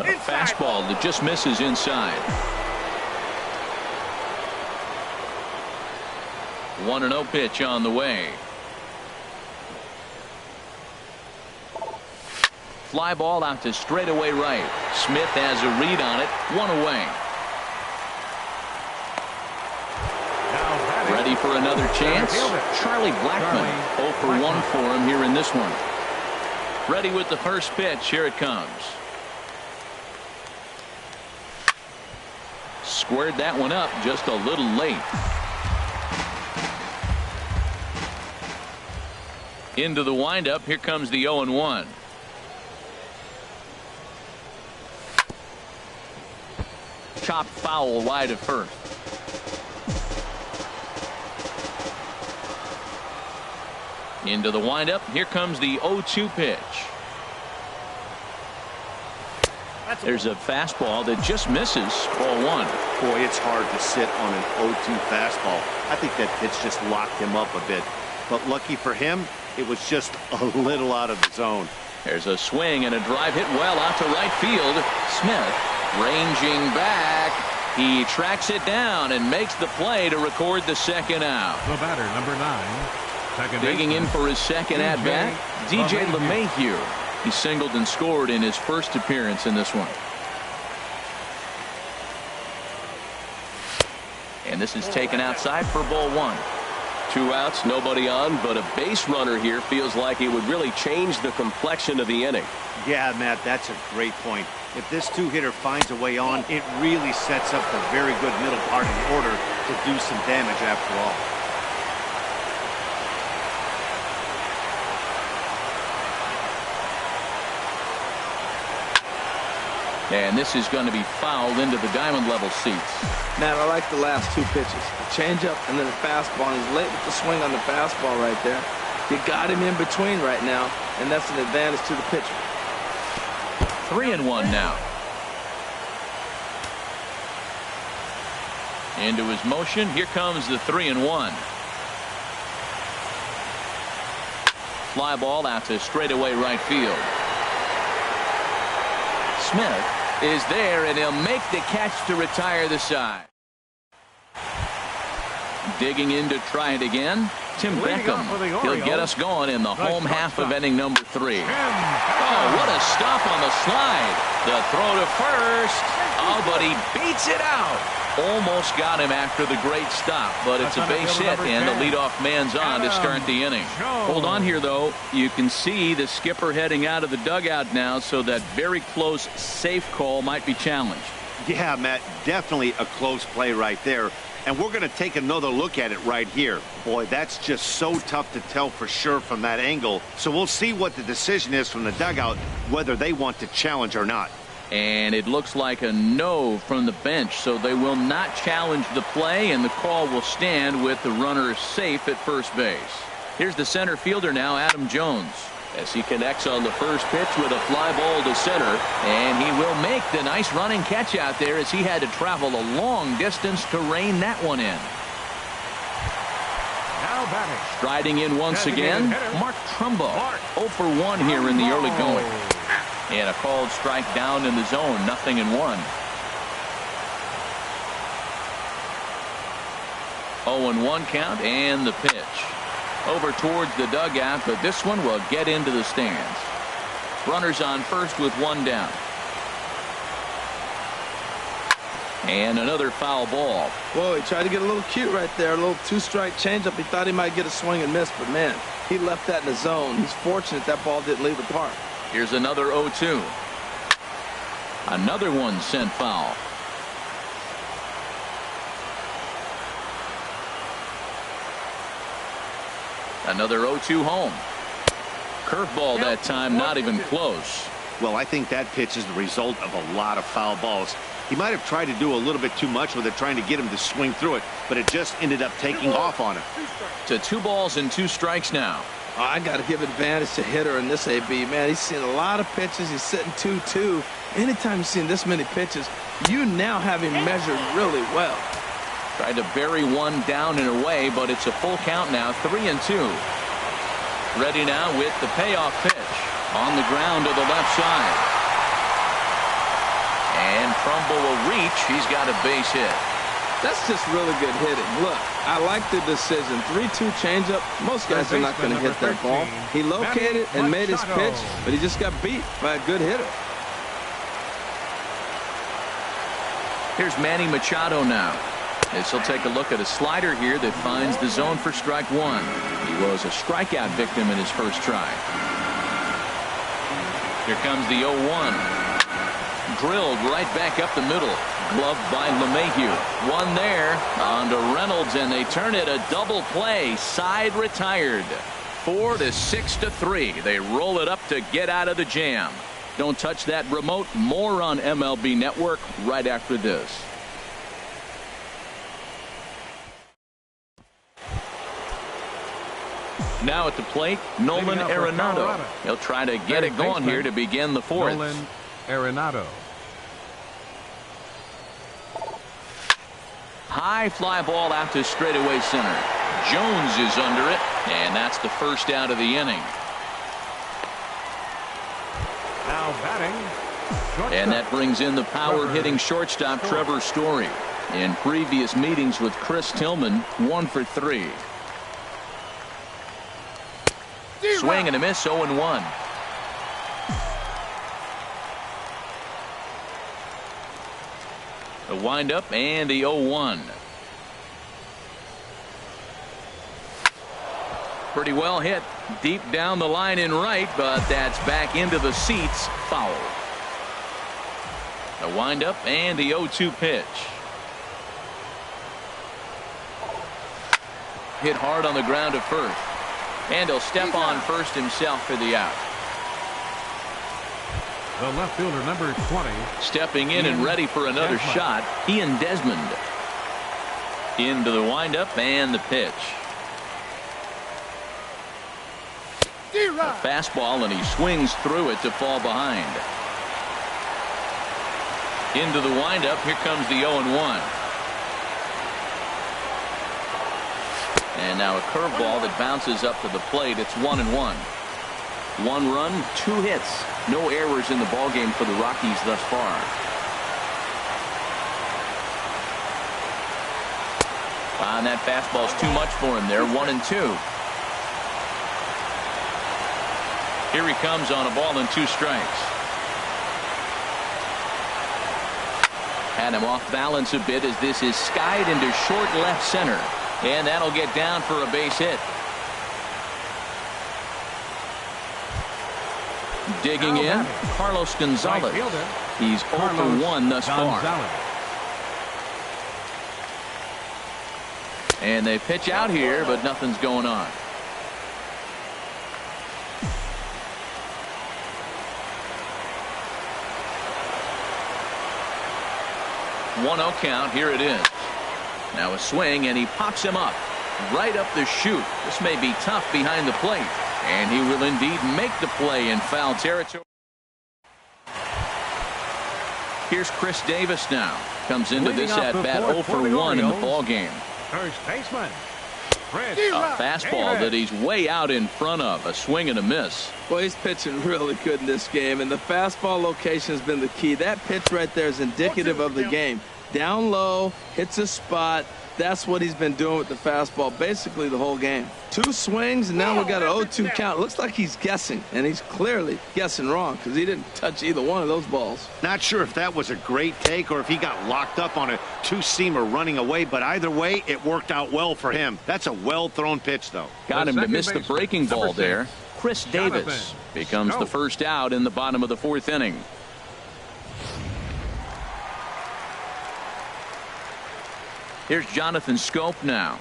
A fastball that just misses inside. 1-0 pitch on the way. Fly ball out to straightaway right. Smith has a read on it. 1 away. Ready for another chance. Charlie Blackmon 0 for 1 for him here in this one. Ready with the first pitch. Here it comes. Squared that one up just a little late. Into the windup. Here comes the 0-1. Chopped foul wide of first. Into the windup. Here comes the 0-2 pitch. There's a fastball that just misses. Ball 1. Boy, it's hard to sit on an 0-2 fastball. I think that pitch just locked him up a bit. But lucky for him, it was just a little out of the zone. There's a swing and a drive hit well out to right field. Smith ranging back. He tracks it down and makes the play to record the second out. The batter, number 9. Digging in for his second at bat, DJ LeMahieu. He singled and scored in his first appearance in this one. And this is taken outside for ball 1. 2 outs, nobody on, but a base runner here feels like it would really change the complexion of the inning. Yeah, Matt, that's a great point. If this 2-hitter finds a way on, it really sets up a very good middle part of the order to do some damage after all. And this is going to be fouled into the diamond level seats. Matt, I like the last 2 pitches. A changeup and then a fastball. And he's late with the swing on the fastball right there. You got him in between right now, and that's an advantage to the pitcher. 3-1 now. Into his motion. Here comes the 3-1. Fly ball out to straightaway right field. Smith is there, and he'll make the catch to retire the side. Digging in to try it again. Tim Beckham. He'll get us going in the home half of inning number 3. Oh, what a stop on the slide. The throw to first. Oh, but he beats it out. Almost got him after the great stop, but it's a base hit, and the leadoff man's on to start the inning. Hold on here, though. You can see the skipper heading out of the dugout now, so that very close, safe call might be challenged. Yeah, Matt, definitely a close play right there. And we're going to take another look at it right here. Boy, that's just so tough to tell for sure from that angle. So we'll see what the decision is from the dugout, whether they want to challenge or not. And it looks like a no from the bench, so they will not challenge the play, and the call will stand with the runner safe at first base. Here's the center fielder now, Adam Jones, as he connects on the first pitch with a fly ball to center, and he will make the nice running catch out there as he had to travel a long distance to rein that one in. Now batting. Striding in once again, Mark Trumbo. 0 for 1 here in the early going. And a called strike down in the zone, 0-1. 0-1 count, and the pitch. Over towards the dugout, but this one will get into the stands. Runners on first with 1 down. And another foul ball. Whoa, he tried to get a little cute right there. A little 2-strike changeup. He thought he might get a swing and miss, but man, he left that in the zone. He's fortunate that ball didn't leave the park. Here's another 0-2. Another one sent foul. Another 0-2 home. Curveball that time, not even close. Well, I think that pitch is the result of a lot of foul balls. He might have tried to do a little bit too much with it, trying to get him to swing through it, but it just ended up taking off on him. To 2 balls and 2 strikes now. Oh, I got to give advantage to hitter in this AB. Man, he's seen a lot of pitches. He's sitting 2-2. Anytime you've seen this many pitches, you now have him measured really well. Tried to bury one down and away, but it's a full count now, 3-2. Ready now with the payoff pitch on the ground to the left side. And Trumbull will reach. He's got a base hit. That's just really good hitting. Look, I like the decision. 3-2 changeup. Most guys are not going to hit that ball. He located and made his pitch, but he just got beat by a good hitter. Here's Manny Machado now. As he'll take a look at a slider here that finds the zone for strike one. He was a strikeout victim in his first try. Here comes the 0-1. Drilled right back up the middle. Gloved by LeMahieu. One there on to Reynolds, and they turn it a double play. Side retired. 4-6-3. They roll it up to get out of the jam. Don't touch that remote. More on MLB Network right after this. Now at the plate, Nolan Arenado. He'll try to get it going here to begin the fourth. Nolan Arenado. High fly ball out to straightaway center. Jones is under it, and that's the first out of the inning. Now batting. Shortstop. And that brings in the power-hitting shortstop Trevor Story. In previous meetings with Chris Tillman, 1 for 3. Swing and a miss, 0-1. The windup and the 0-1. Pretty well hit. Deep down the line in right, but that's back into the seats. Foul. The windup and the 0-2 pitch. Hit hard on the ground to first. And he'll step on first himself for the out. The left fielder, number 20. Stepping in and ready for another shot, Ian Desmond. Into the windup and the pitch. A fastball, and he swings through it to fall behind. Into the windup. Here comes the 0-1. And now a curveball that bounces up to the plate. It's 1-1. 1 run, 2 hits. No errors in the ballgame for the Rockies thus far. And that fastball's too much for him there. 1-2. Here he comes on a ball and 2 strikes. Had him off balance a bit as this is skied into short left center. And that'll get down for a base hit. Digging in, Carlos Gonzalez. He's 0 for 1 thus far. And they pitch out here, but nothing's going on. 1-0 count. Here it is. Now a swing, and he pops him up right up the chute. This may be tough behind the plate, and he will indeed make the play in foul territory. Here's Chris Davis now. Comes into this at bat 0 for 1 in the ball game. First baseman. A fastball that he's way out in front of. A swing and a miss. Well, he's pitching really good in this game, and the fastball location has been the key. That pitch right there is indicative of the game. Down low, hits a spot. That's what he's been doing with the fastball basically the whole game. 2 swings, and now we got an 0-2 count. Looks like he's guessing, and he's clearly guessing wrong because he didn't touch either one of those balls. Not sure if that was a great take or if he got locked up on a 2-seamer running away, but either way, it worked out well for him. That's a well-thrown pitch, though. Got him to miss the breaking ball there. Chris Davis becomes the first out in the bottom of the 4th inning. Here's Jonathan Scope now,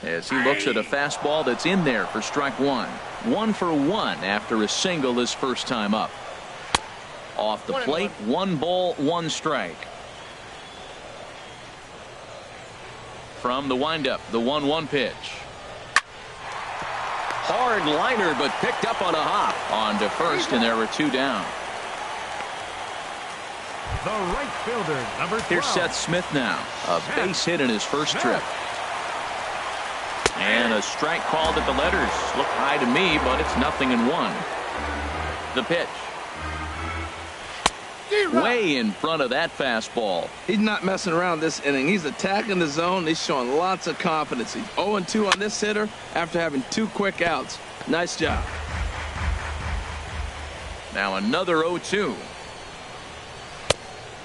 as he looks at a fastball that's in there for strike 1. 1 for 1 after a single his first time up. Off the plate, 1 ball, 1 strike. From the windup, the 1-1 pitch. Hard liner, but picked up on a hop. On to first, and there were 2 down. The right fielder, number 12. Here's Seth Smith now. A base hit in his first trip. And a strike called at the letters. Look high to me, but it's 0-1. The pitch. Way in front of that fastball. He's not messing around this inning. He's attacking the zone. He's showing lots of confidence. He's 0-2 on this hitter after having 2 quick outs. Nice job. Now another 0-2.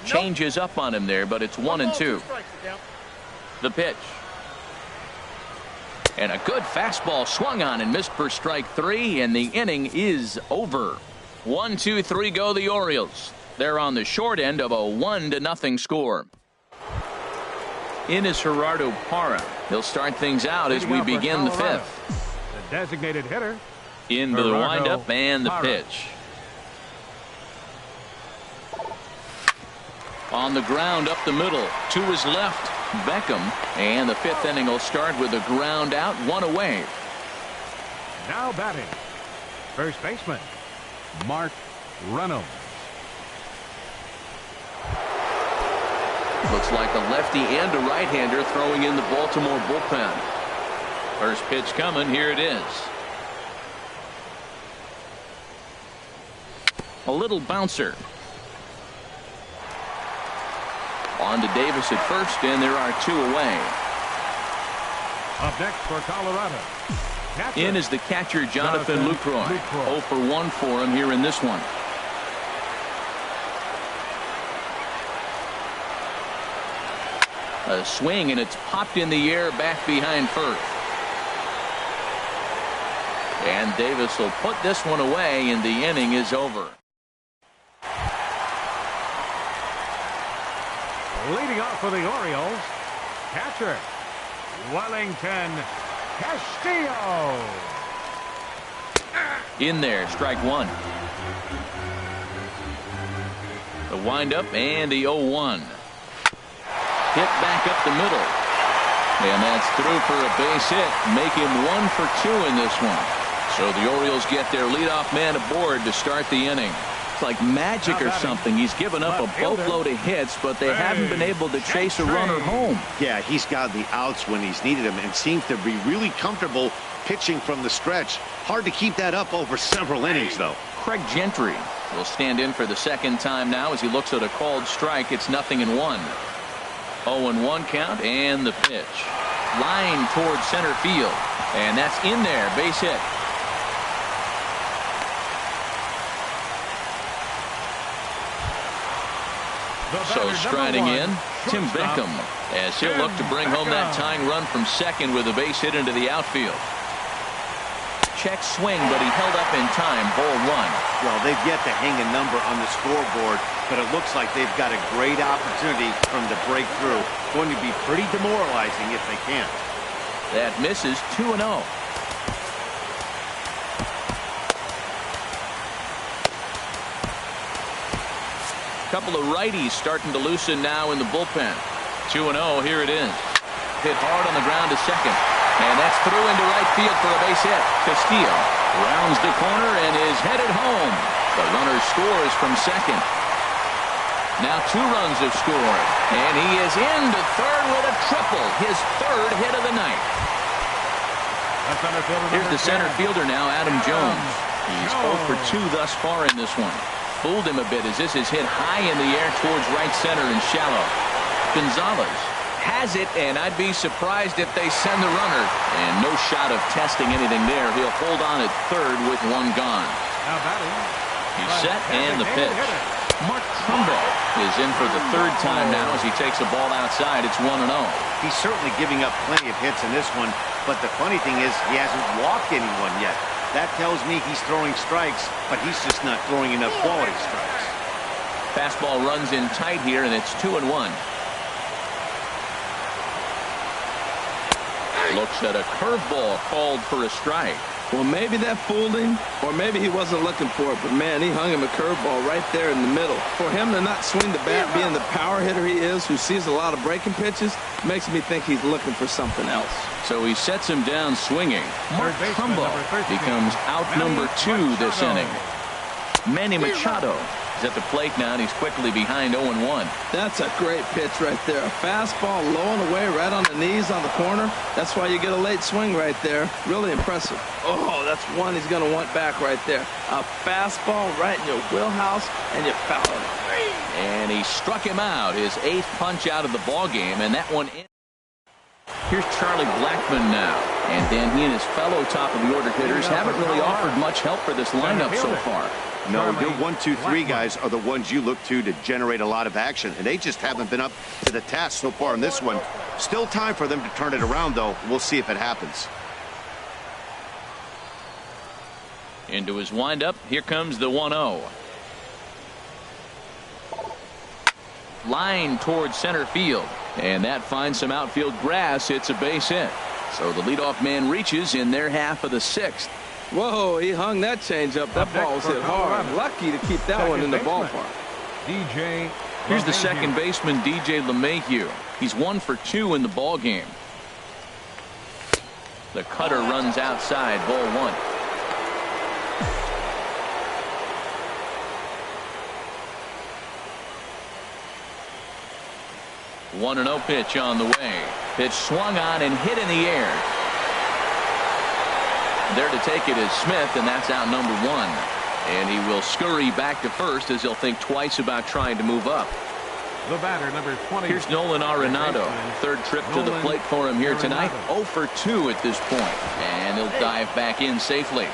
Changes up on him there, but it's 1-2. The pitch. And a good fastball swung on and missed for strike 3, and the inning is over. 1-2-3 go the Orioles. They're on the short end of a 1-0 score. In is Gerardo Parra. He'll start things out as we begin the 5th. The designated hitter. Into the windup and the pitch. On the ground up the middle. To his left, Beckham. And the 5th inning will start with a ground out, 1 away. Now batting, first baseman, Mark Reynolds. Looks like a lefty and a right-hander throwing in the Baltimore bullpen. First pitch coming. Here it is. A little bouncer. On to Davis at first, and there are 2 away. Up next for Colorado. Catcher. In is the catcher, Jonathan Lucroy. 0 for 1 for him here in this one. A swing, and it's popped in the air back behind first. And Davis will put this one away, and the inning is over. Leading off for the Orioles, catcher, Wellington Castillo. In there, strike 1. The windup and the 0-1. Hit back up the middle. And that's through for a base hit. Make him 1 for 2 in this one. So the Orioles get their leadoff man aboard to start the inning. It's like magic or something. He's given up a boatload of hits, but they haven't been able to chase a runner home. Yeah, he's got the outs when he's needed them and seems to be really comfortable pitching from the stretch. Hard to keep that up over several innings, though. Craig Gentry will stand in for the second time now as he looks at a called strike. It's 0-1. 0-1 count, and the pitch. Line towards center field. And that's in there. Base hit. So striding in, Tim Beckham, as he'll look to bring home that tying run from second with a base hit into the outfield. Check swing, but he held up in time. Ball 1. Well, they've yet to hang a number on the scoreboard, but it looks like they've got a great opportunity from the breakthrough. Going to be pretty demoralizing if they can't. That misses. 2-0. Couple of righties starting to loosen now in the bullpen. 2-0. Here it is. Hit hard on the ground to second. And that's through into right field for a base hit. Castillo rounds the corner and is headed home. The runner scores from second. Now 2 runs have scored. And he is into third with a triple. His 3rd hit of the night. Here's the center fielder now, Adam Jones. He's 0 for 2 thus far in this one. Fooled him a bit as this is hit high in the air towards right center and shallow. Gonzalez has it, and I'd be surprised if they send the runner. And no shot of testing anything there. He'll hold on at third with 1 gone. He's set, and the pitch. Mark Trumbo is in for the 3rd time now as he takes a ball outside. It's 1-0. He's certainly giving up plenty of hits in this one, but the funny thing is he hasn't walked anyone yet. That tells me he's throwing strikes, but he's just not throwing enough quality strikes. Fastball runs in tight here, and it's 2-1. Looks at a curveball called for a strike. Well, maybe that fooled him, or maybe he wasn't looking for it, but man, he hung him a curveball right there in the middle. For him to not swing the bat, being the power hitter he is, who sees a lot of breaking pitches, makes me think he's looking for something else. So he sets him down swinging. Mark Trumbo becomes out number 2 this inning. Manny Machado He's at the plate now, and he's quickly behind 0-1. That's a great pitch right there. A fastball low and away, right on the knees on the corner. That's why you get a late swing right there. Really impressive. Oh, that's one he's going to want back right there. A fastball right in your wheelhouse, and you foul it. And he struck him out, his 8th punch out of the ball game, and that one in. Here's Charlie Blackmon now, and then he and his fellow top-of-the-order hitters haven't really offered much help for this lineup so far. No, your 1, 2, 3 guys are the ones you look to generate a lot of action, and they just haven't been up to the task so far in this one. Still time for them to turn it around, though. We'll see if it happens. Into his windup, here comes the 1-0. Line towards center field, and that finds some outfield grass. It's a base hit. So the leadoff man reaches in their half of the 6th. Whoa, he hung that changeup. That ball was hit hard. Lucky to keep that one in the ballpark. DJ. Here's the second baseman, DJ LeMahieu. He's 1 for 2 in the ball game. The cutter runs outside, ball 1. One 1-0 pitch on the way. Pitch swung on and hit in the air. There to take it is Smith, and that's out number 1. And he will scurry back to first as he'll think twice about trying to move up. The batter, number 20. Here's Nolan Arenado. 3rd trip to the plate for him here tonight. 0 for 2 at this point. And he'll dive back in safely.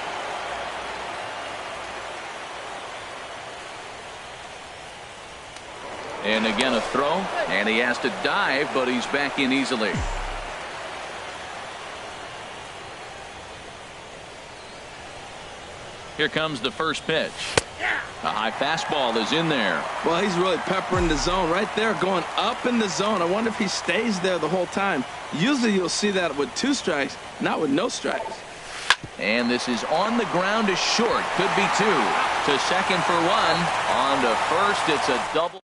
And again a throw, and he has to dive, but he's back in easily. Here comes the first pitch. A high fastball is in there. Well, he's really peppering the zone right there, going up in the zone. I wonder if he stays there the whole time. Usually you'll see that with 2 strikes, not with no strikes. And this is on the ground to short. Could be 2. To second for 1. On to first. It's a double.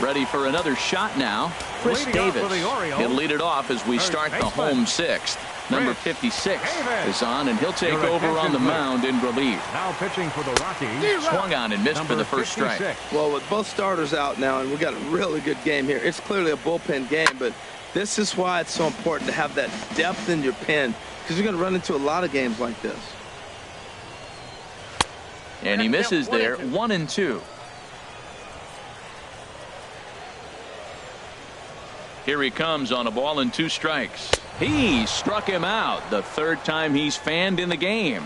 Ready for another shot now. Chris Davis. He'll lead it off as we start the home 6th. Number 56 is on, and he'll take over on the mound in relief. Now pitching for the Rockies. Swung on and missed for the first strike. Well, with both starters out now, and we got a really good game here. It's clearly a bullpen game, but this is why it's so important to have that depth in your pen, because you're going to run into a lot of games like this. And he misses there. 1-2. Here he comes on a ball and 2 strikes. He struck him out, the 3rd time he's fanned in the game.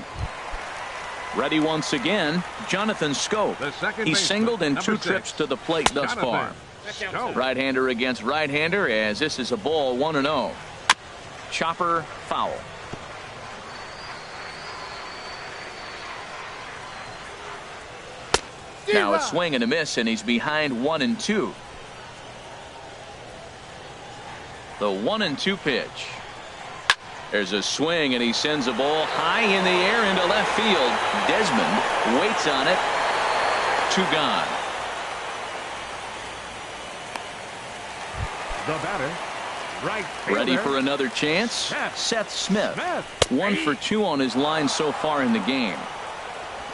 Ready once again, Jonathan Scope. He's singled in 2 trips to the plate thus far. Right-hander against right-hander, as this is a ball 1-0. Chopper foul. Now a swing and a miss, and he's behind 1-2. The 1-2 pitch. There's a swing, and he sends a ball high in the air into left field. Desmond waits on it. 2 gone. The batter, right fielder. Ready for another chance? Seth Smith. 1 for 2 on his line so far in the game.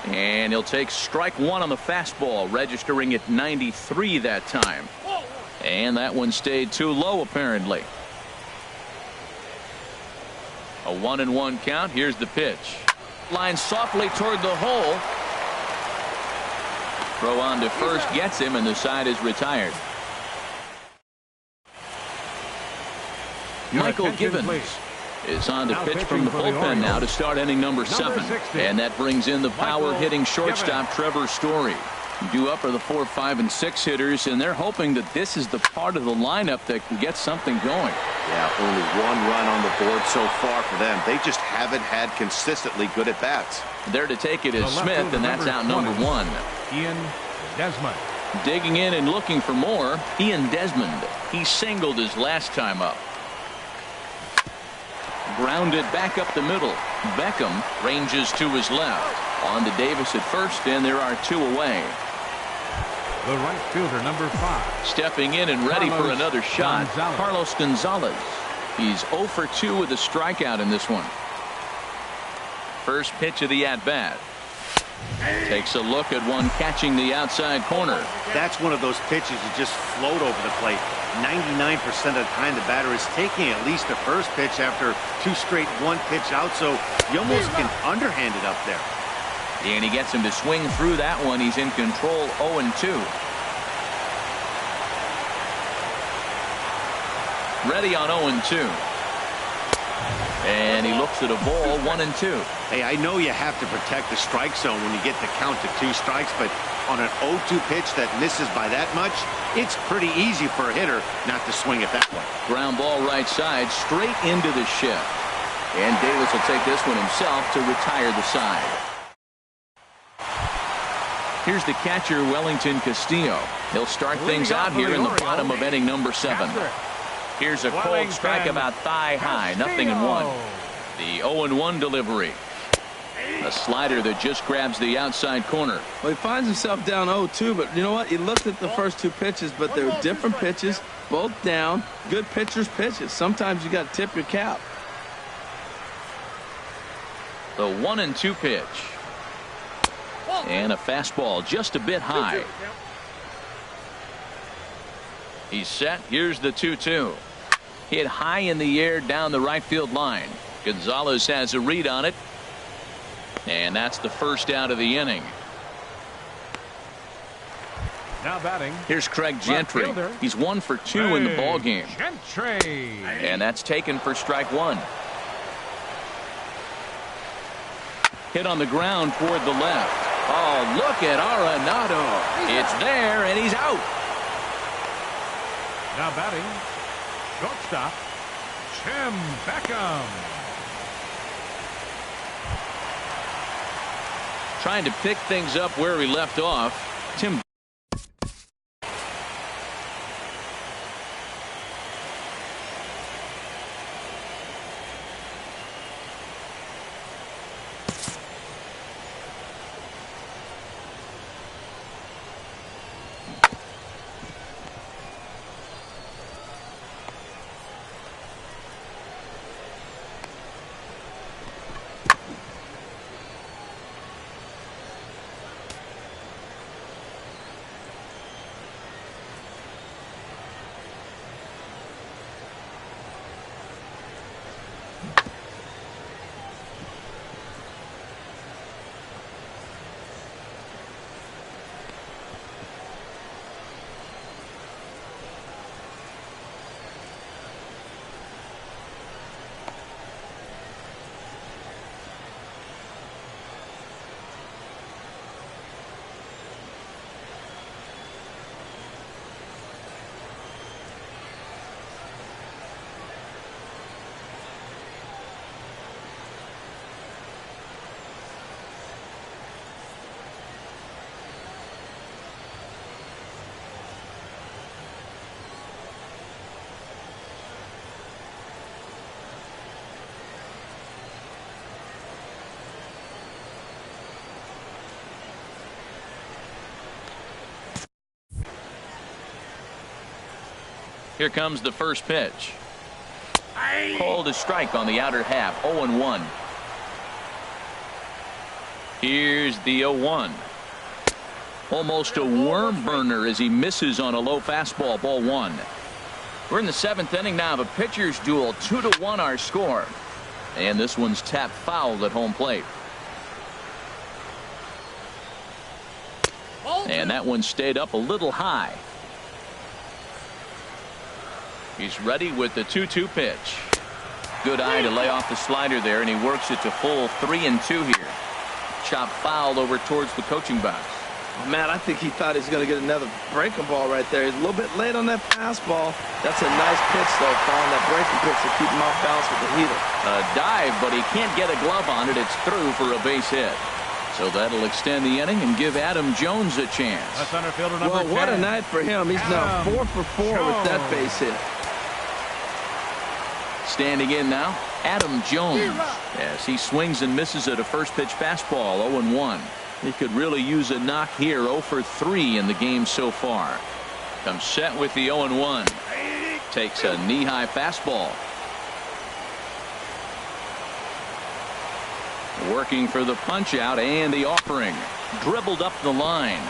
And he'll take strike 1 on the fastball, registering at 93 that time. And that one stayed too low, apparently. A 1-1 count. Here's the pitch. Line softly toward the hole. Throw on to first gets him, and the side is retired. Michael Gibbons is on to pitch from the bullpen now to start inning number 7. And that brings in the power-hitting shortstop Trevor Story. Due up are the 4, 5, and 6 hitters, and they're hoping that this is the part of the lineup that can get something going. Yeah, only 1 run on the board so far for them. They just haven't had consistently good at-bats. There to take it is Smith, and that's out number 1. Ian Desmond. Digging in and looking for more, Ian Desmond. He singled his last time up. Grounded back up the middle. Beckham ranges to his left. On to Davis at first, and there are 2 away. The right fielder, number 5. Stepping in and ready for another shot, Carlos Gonzalez. He's 0 for 2 with a strikeout in this one. First pitch of the at-bat. Takes a look at one catching the outside corner. That's one of those pitches that just float over the plate. 99% of the time the batter is taking at least the first pitch after 2 straight 1-pitch out, so you almost can underhand it up there. And he gets him to swing through that one. He's in control, 0-2. Ready on 0-2. And he looks at a ball, 1-2. Hey, I know you have to protect the strike zone when you get the count to 2 strikes, but on an 0-2 pitch that misses by that much, it's pretty easy for a hitter not to swing it that way. Ground ball right side, straight into the shift. And Davis will take this one himself to retire the side. Here's the catcher, Wellington Castillo. He'll start things out here in the bottom of inning number 7. Here's a cold strike about thigh high, 0-1. The 0-1 delivery. A slider that just grabs the outside corner. Well, he finds himself down 0-2, but you know what? He looked at the first 2 pitches, but they're different pitches, both down. Good pitchers' pitches. Sometimes you got to tip your cap. The 1-2 pitch. And a fastball just a bit high. He's set. Here's the 2-2. Hit high in the air down the right field line. Gonzalez has a read on it. And that's the first out of the inning. Now batting. Here's Craig Gentry. He's 1 for 2 in the ball game. Gentry. And that's taken for strike 1. Hit on the ground toward the left. Oh, look at Arenado. It's there, and he's out. Now batting. Shortstop. Tim Beckham. Trying to pick things up where he left off. Tim. Here comes the first pitch. Called a strike on the outer half. 0-1. Here's the 0-1. Almost a worm burner as he misses on a low fastball. Ball 1. We're in the 7th inning now of a pitcher's duel. 2-1 our score. And this one's tapped foul at home plate. And that one stayed up a little high. He's ready with the 2-2 pitch. Good eye to lay off the slider there, and he works it to full 3-2 here. Chop foul over towards the coaching box. Oh, man, I think he thought he was going to get another breaking ball right there. He's a little bit late on that fastball. That's a nice pitch, though, following that breaking pitch to keep him off balance with the heater. A dive, but he can't get a glove on it. It's through for a base hit. So that'll extend the inning and give Adam Jones a chance. That's center fielder number 10. Well, what a night for him. He's now 4 for 4 with that base hit. Standing in now, Adam Jones, as he swings and misses at a first pitch fastball. 0-1. He could really use a knock here. 0 for 3 in the game so far. Comes set with the 0-1. Takes a knee-high fastball. Working for the punch out and the offering. Dribbled up the line.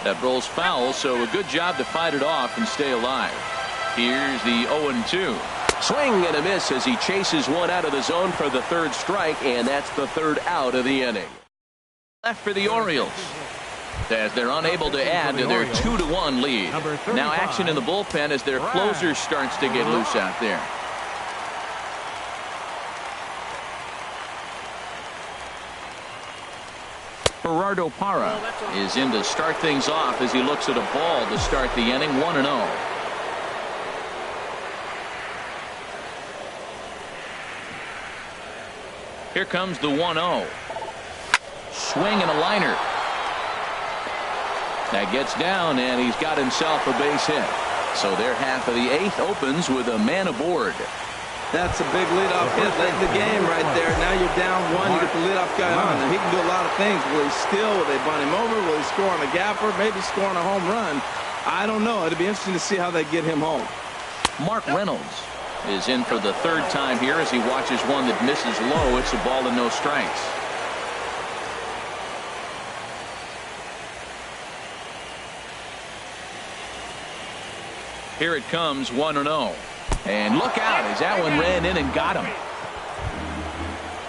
That rolls foul, so a good job to fight it off and stay alive. Here's the 0-2. Swing and a miss as he chases one out of the zone for the third strike, and that's the third out of the inning. Left for the Orioles, as they're unable to add to their 2-1 lead. Now action in the bullpen as their closer starts to get loose out there. Gerardo Parra is in to start things off as he looks at a ball to start the inning. 1-0. Here comes the 1-0. Swing and a liner. That gets down, and he's got himself a base hit. So their half of the eighth opens with a man aboard. That's a big leadoff hit late in the game right there. Now you're down one. You get the leadoff guy on. And he can do a lot of things. Will he steal? Will they bunt him over? Will he score on a gapper? Maybe score on a home run. I don't know. It'll be interesting to see how they get him home. Mark Reynolds is in for the third time here as he watches one that misses low. It's a ball and no strikes. Here it comes, 1-0. And look out as that one ran in and got him.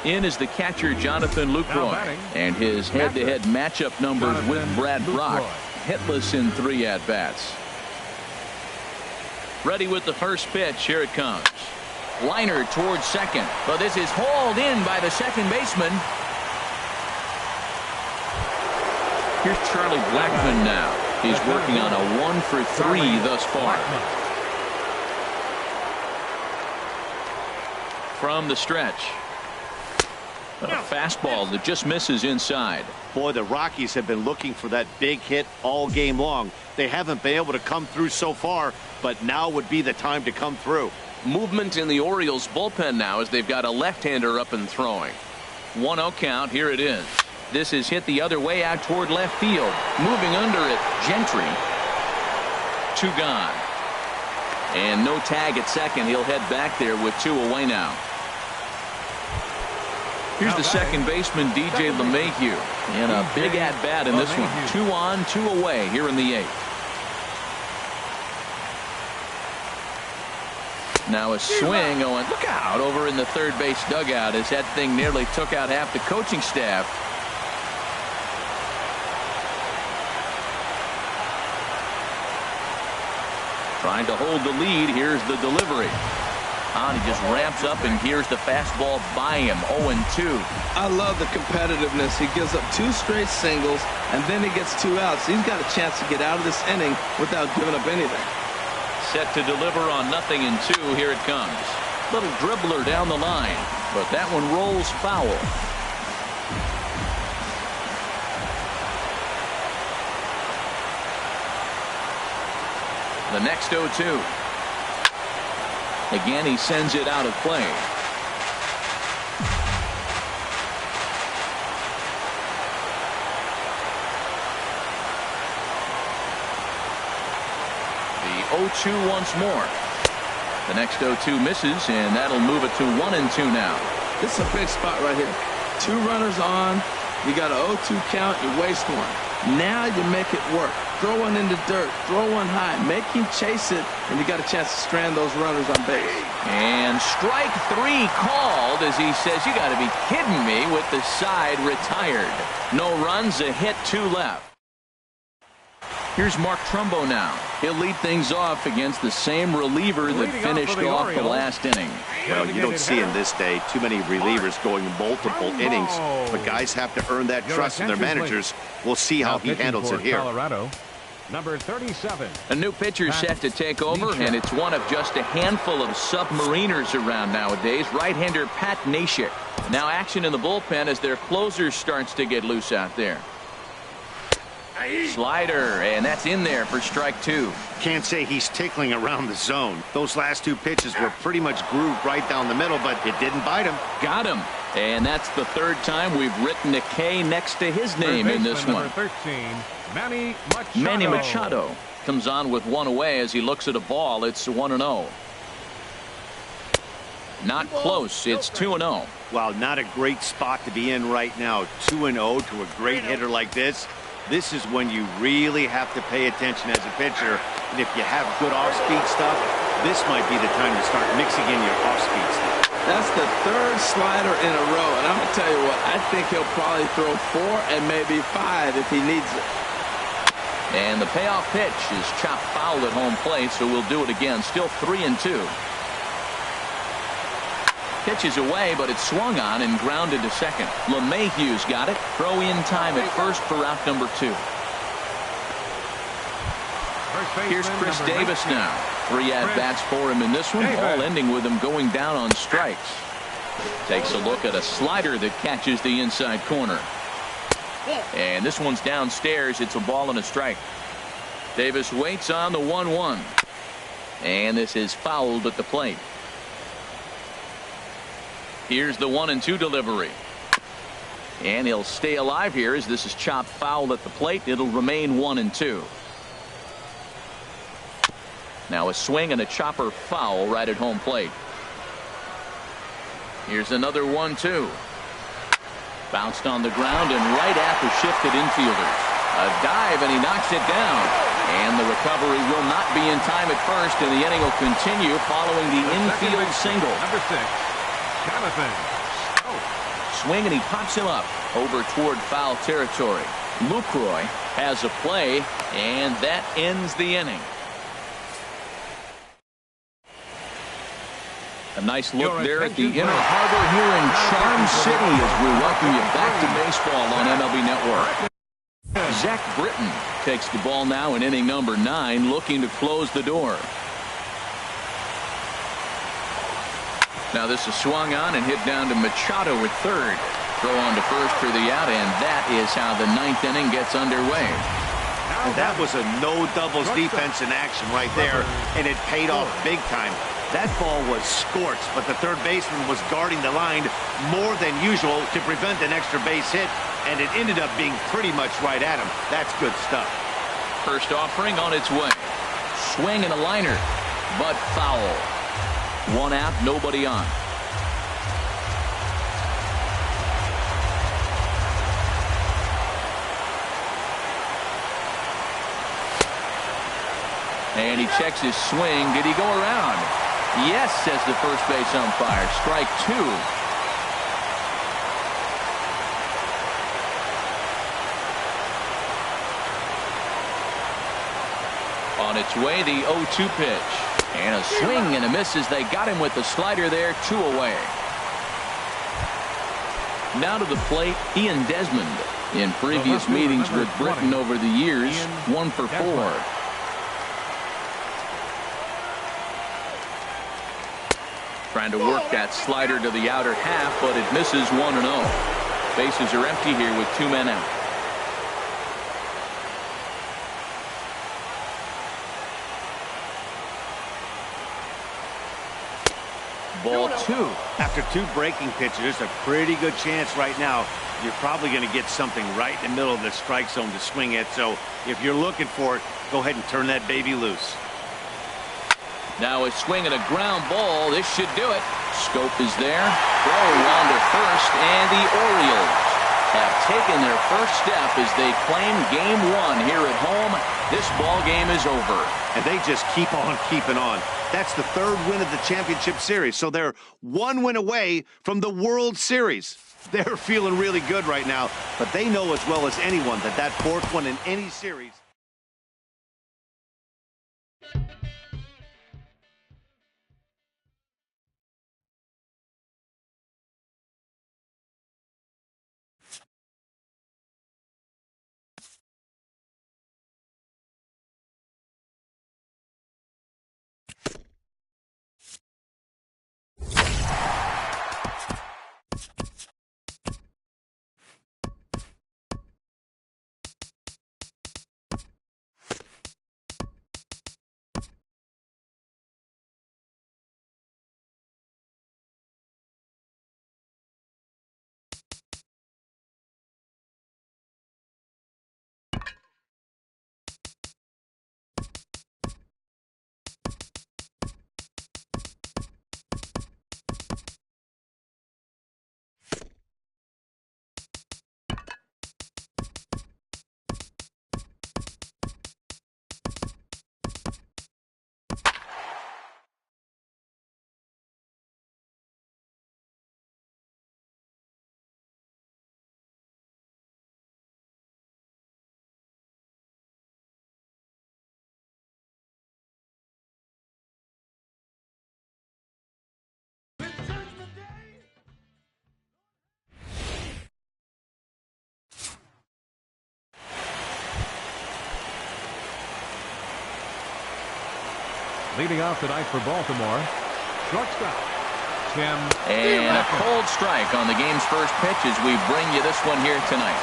In is the catcher Jonathan Lucroy, and his head-to-head matchup numbers with Brad Brock. Hitless in 3 at-bats. Ready with the first pitch. Here it comes. Liner towards second, but this is hauled in by the second baseman. Here's Charlie Blackmon now. He's working on a 1-for-3 thus far. From the stretch, a fastball that just misses inside. Boy, the Rockies have been looking for that big hit all game long. They haven't been able to come through so far, but now would be the time to come through. Movement in the Orioles bullpen now as they've got a left-hander up and throwing. 1-0 count. Here it is. This is hit the other way out toward left field. Moving under it, Gentry. 2 gone. And no tag at second. He'll head back there with 2 away now. Here's the second baseman, DJ LeMahieu, and a big at-bat in this one. 2 on, 2 away here in the 8th. Now a swing going, look out, over in the third base dugout as that thing nearly took out half the coaching staff. Trying to hold the lead. Here's the delivery. He just ramps up and here's the fastball by him. 0-2. I love the competitiveness. He gives up 2 straight singles, and then he gets 2 outs. He's got a chance to get out of this inning without giving up anything. Set to deliver on 0-2. Here it comes. Little dribbler down the line, but that one rolls foul. The next 0-2. Again, he sends it out of play. The 0-2 once more. The next 0-2 misses, and that'll move it to 1-2 now. This is a big spot right here. 2 runners on. You got an 0-2 count. You waste one. Now you make it work. Throw one in the dirt. Throw one high. Make him chase it, and you got a chance to strand those runners on base. And strike 3 called as he says, you got to be kidding me, with the side retired. No runs, a hit, 2 left. Here's Mark Trumbo now. He'll lead things off against the same reliever that finished off the last inning. Well, you don't see in this day too many relievers going multiple innings, but guys have to earn that trust from their managers. We'll see how he handles it here. Colorado, number 37. A new pitcher set to take over, and it's one of just a handful of submariners around nowadays. Right-hander Pat Neshek. Now action in the bullpen as their closer starts to get loose out there. Slider, and that's in there for strike 2. Can't say he's tickling around the zone. Those last 2 pitches were pretty much grooved right down the middle, but it didn't bite him. Got him. And that's the 3rd time we've written a K next to his name in this one. 13, Manny Machado. Manny Machado comes on with 1 away as he looks at a ball. It's 1-0. Not close. It's 2-0. Wow, not a great spot to be in right now. 2-0 to a great hitter like this. This is when you really have to pay attention as a pitcher. And if you have good off-speed stuff, this might be the time to start mixing in your off-speed stuff. That's the third slider in a row. And I'm going to tell you what, I think he'll probably throw 4 and maybe 5 if he needs it. And the payoff pitch is chopped foul at home plate, so we'll do it again. Still 3-2. Pitch is away, but it's swung on and grounded to second. LeMahieu's got it. Throw in time at first for out number 2. Here's Chris Davis now. 3 at-bats for him in this one, all ending with him going down on strikes. Takes a look at a slider that catches the inside corner. And this one's downstairs. It's a ball and a strike. Davis waits on the 1-1. And this is fouled at the plate. Here's the 1-2 delivery. And he'll stay alive here as this is chopped foul at the plate. It'll remain 1-2. Now a swing and a chopper foul right at home plate. Here's another 1-2. Bounced on the ground and right at the shifted infielders. A dive and he knocks it down. And the recovery will not be in time at first, and the inning will continue following the infield single. Number 6, Jonathan. Swing and he pops him up over toward foul territory. Lucroy has a play, and that ends the inning. A nice look there at the Inner Harbor here in Charm City as we welcome you back to baseball on MLB Network. Zach Britton takes the ball now in inning number 9, looking to close the door. Now this is swung on and hit down to Machado at third. Throw on to first for the out, and that is how the 9th inning gets underway. And that was a no doubles defense in action right there, and it paid off big time. That ball was scorched, but the third baseman was guarding the line more than usual to prevent an extra base hit, and it ended up being pretty much right at him. That's good stuff. First offering on its way. Swing and a liner, but foul. 1 out, nobody on. And he checks his swing. Did he go around? Yes, says the first base umpire. Strike 2. On its way, the 0-2 pitch. And a swing and a miss as they got him with the slider there. 2 away. Now to the plate, Ian Desmond. In previous meetings with Britton over the years, 1 for 4. Trying to work that slider to the outer half, but it misses 1-0. Bases are empty here with 2 men out. Ball 2. After 2 breaking pitches, there's a pretty good chance right now you're probably going to get something right in the middle of the strike zone to swing at. So if you're looking for it, go ahead and turn that baby loose. Now a swing and a ground ball. This should do it. Scope is there. Throw on to first, and the Orioles have taken their first step as they claim game 1 here at home. This ball game is over. And they just keep on keeping on. That's the 3rd win of the championship series. So they're 1 win away from the World Series. They're feeling really good right now, but they know as well as anyone that that 4th one in any series. Leading off tonight for Baltimore, shortstop, Tim. And a cold strike on the game's first pitch as we bring you this one here tonight.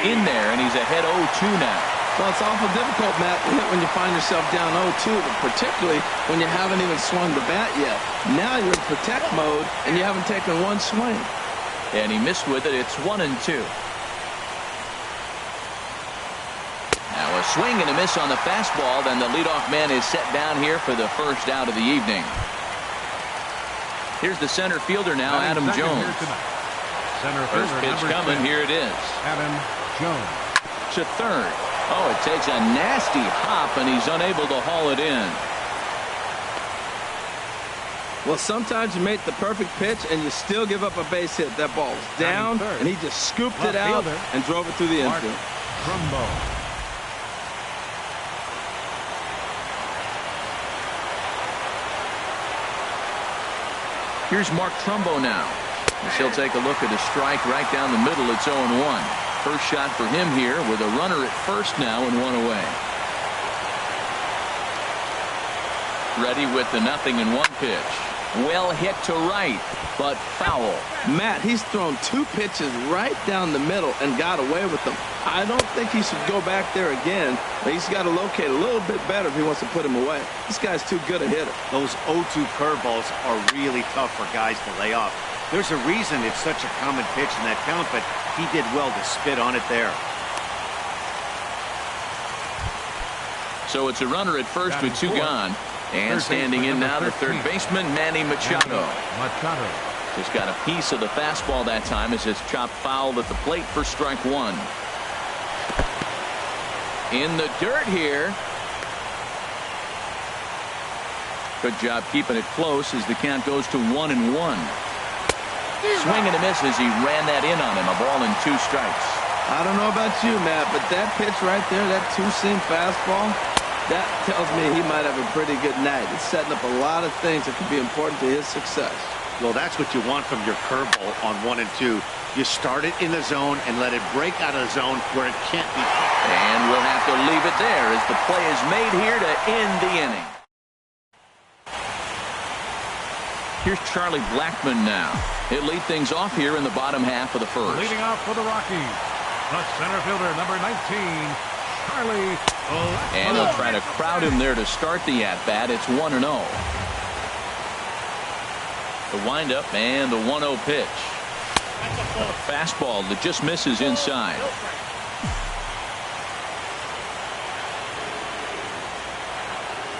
In there, and he's ahead 0-2 now. Well, it's awful difficult, Matt, to hit when you find yourself down 0-2, but particularly when you haven't even swung the bat yet. Now you're in protect mode, and you haven't taken one swing. And he missed with it. It's 1-2. Now a swing and a miss on the fastball. Then the leadoff man is set down here for the first out of the evening. Here's the center fielder now, Adam Jones. First pitch coming. Here it is. Adam Jones. To third. Oh, it takes a nasty hop, and he's unable to haul it in. Well, sometimes you make the perfect pitch, and you still give up a base hit. That ball's down, and he just scooped it out and drove it through the infield. Trumbo. Here's Mark Trumbo now. He'll take a look at a strike right down the middle. It's 0-1. First shot for him here with a runner at first now and one away. Ready with the 0-1 pitch. Well hit to right, but foul. Matt, he's thrown two pitches right down the middle and got away with them. I don't think he should go back there again. He's got to locate a little bit better if he wants to put him away. This guy's too good a hitter. Those 0-2 curveballs are really tough for guys to lay off. There's a reason it's such a common pitch in that count, but he did well to spit on it there. So it's a runner at first with two gone. And standing in now, the third baseman, Manny Machado. Just got a piece of the fastball that time as it's chopped foul at the plate for strike one. In the dirt here. Good job keeping it close as the count goes to 1-1. Swing and a miss as he ran that in on him. A ball and two strikes. I don't know about you, Matt, but that pitch right there, that two-seam fastball, that tells me he might have a pretty good night. It's setting up a lot of things that could be important to his success. Well, that's what you want from your curveball on 1 and 2. You start it in the zone and let it break out of the zone where it can't be. And we'll have to leave it there as the play is made here to end the inning. Here's Charlie Blackmon now. He'll lead things off here in the bottom half of the first. Leading off for the Rockies, the center fielder, number 19, Charlie Blackmon. And he'll try to crowd him there to start the at-bat. It's 1-0. The windup and the 1-0 pitch. A fastball that just misses inside.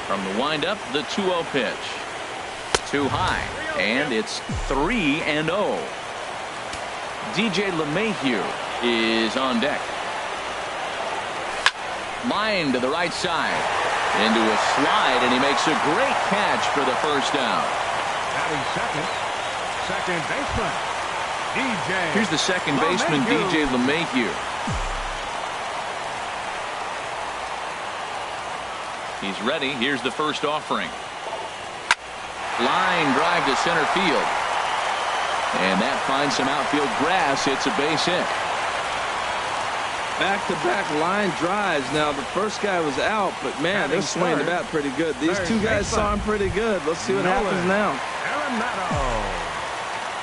From the windup, the 2-0 pitch. Too high, and it's 3-0. DJ LeMahieu is on deck. Line to the right side. Into a slide, and he makes a great catch for the first down. Batting second baseman, DJ. Here's the second baseman, DJ LeMahieu. He's ready. Here's the first offering. Line drive to center field. And that finds some outfield grass. It's a base hit. Back-to-back line drives. Now, the first guy was out, but, man, they're swinging the bat pretty good. These two guys saw him pretty good. Let's see what happens now.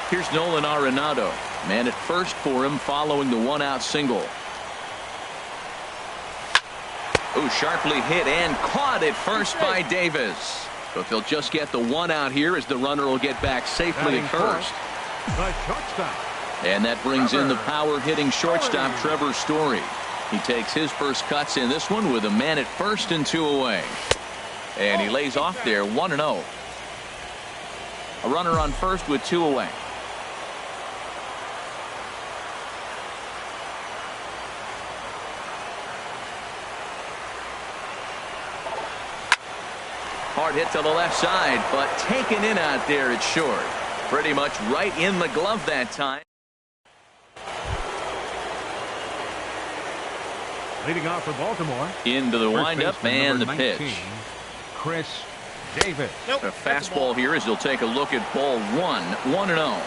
Here's Nolan Arenado. Man at first for him following the one-out single. Oh, sharply hit and caught at first by Davis. But they'll just get the one out here as the runner will get back safely at first. The shortstop. And that brings in the power-hitting shortstop, Trevor Story. He takes his first cuts in this one with a man at first and two away. And he lays off there, 1-0. A runner on first with two away. Hard hit to the left side, but taken in out there, it's short. Pretty much right in the glove that time. Leading off for Baltimore. Into the windup and the pitch. Chris Davis. A fastball here as he'll take a look at ball one. 1-0.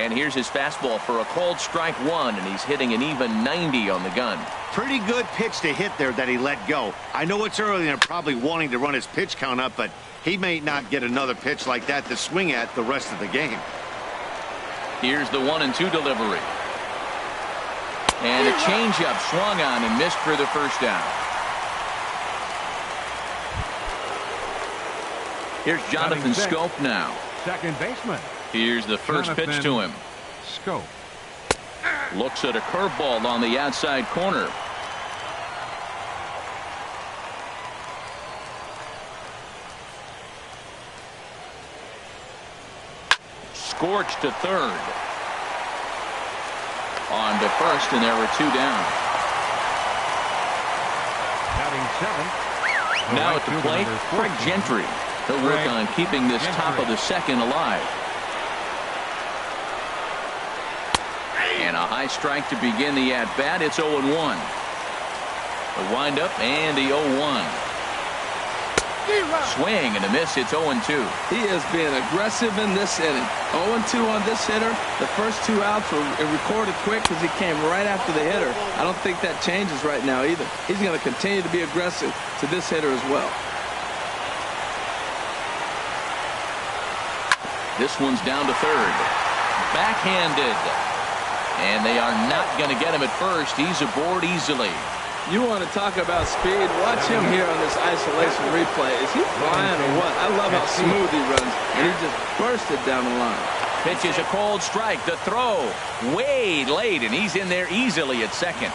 And here's his fastball for a called strike one, and he's hitting an even 90 on the gun. Pretty good pitch to hit there that he let go. I know it's early and probably wanting to run his pitch count up, but he may not get another pitch like that to swing at the rest of the game. Here's the 1-2 delivery. And a changeup swung on and missed for the first down. Here's Jonathan Scope now. Second baseman. Here's the first pitch to him. Scope. Looks at a curveball on the outside corner. Scorched to third. On to first, and there were two down. Batting seventh. Now at the plate, Craig Gentry. He'll work on keeping this top of the second alive. And a high strike to begin the at-bat. It's 0-1. The windup and the 0-1. Swing and a miss. It's 0-2. He is being aggressive in this inning. 0-2 on this hitter. The first two outs were recorded quick because he came right after the hitter. I don't think that changes right now either. He's going to continue to be aggressive to this hitter as well. This one's down to third. Backhanded. And they are not going to get him at first. He's aboard easily. You want to talk about speed? Watch him here on this isolation replay. Is he flying or what? I love how smooth he runs. And he just bursted down the line. Pitch is a cold strike. The throw way late, and he's in there easily at second.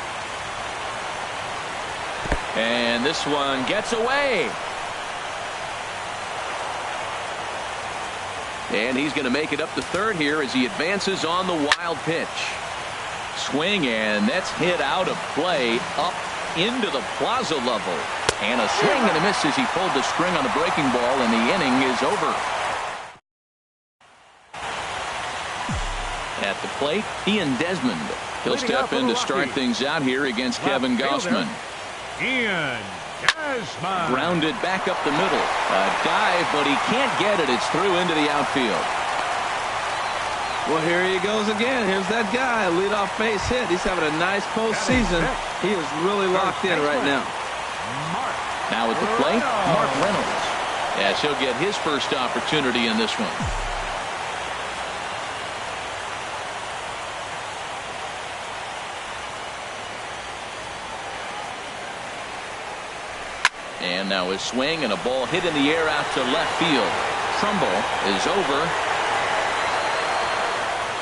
And this one gets away. And he's going to make it up to third here as he advances on the wild pitch. Swing, and that's hit out of play up into the plaza level. And a swing and a miss as he pulled the string on the breaking ball, and the inning is over. At the plate, Ian Desmond. He'll step in to start things out here against Kevin Gausman. Ian Desmond. Grounded back up the middle. A dive, but he can't get it. It's through into the outfield. Well, here he goes again. Here's that guy, leadoff base hit. He's having a nice postseason. He is really locked in right now. Now at the plate, Mark Reynolds. Yes, he'll get his first opportunity in this one. And now his swing and a ball hit in the air out to left field. Trumbull is over.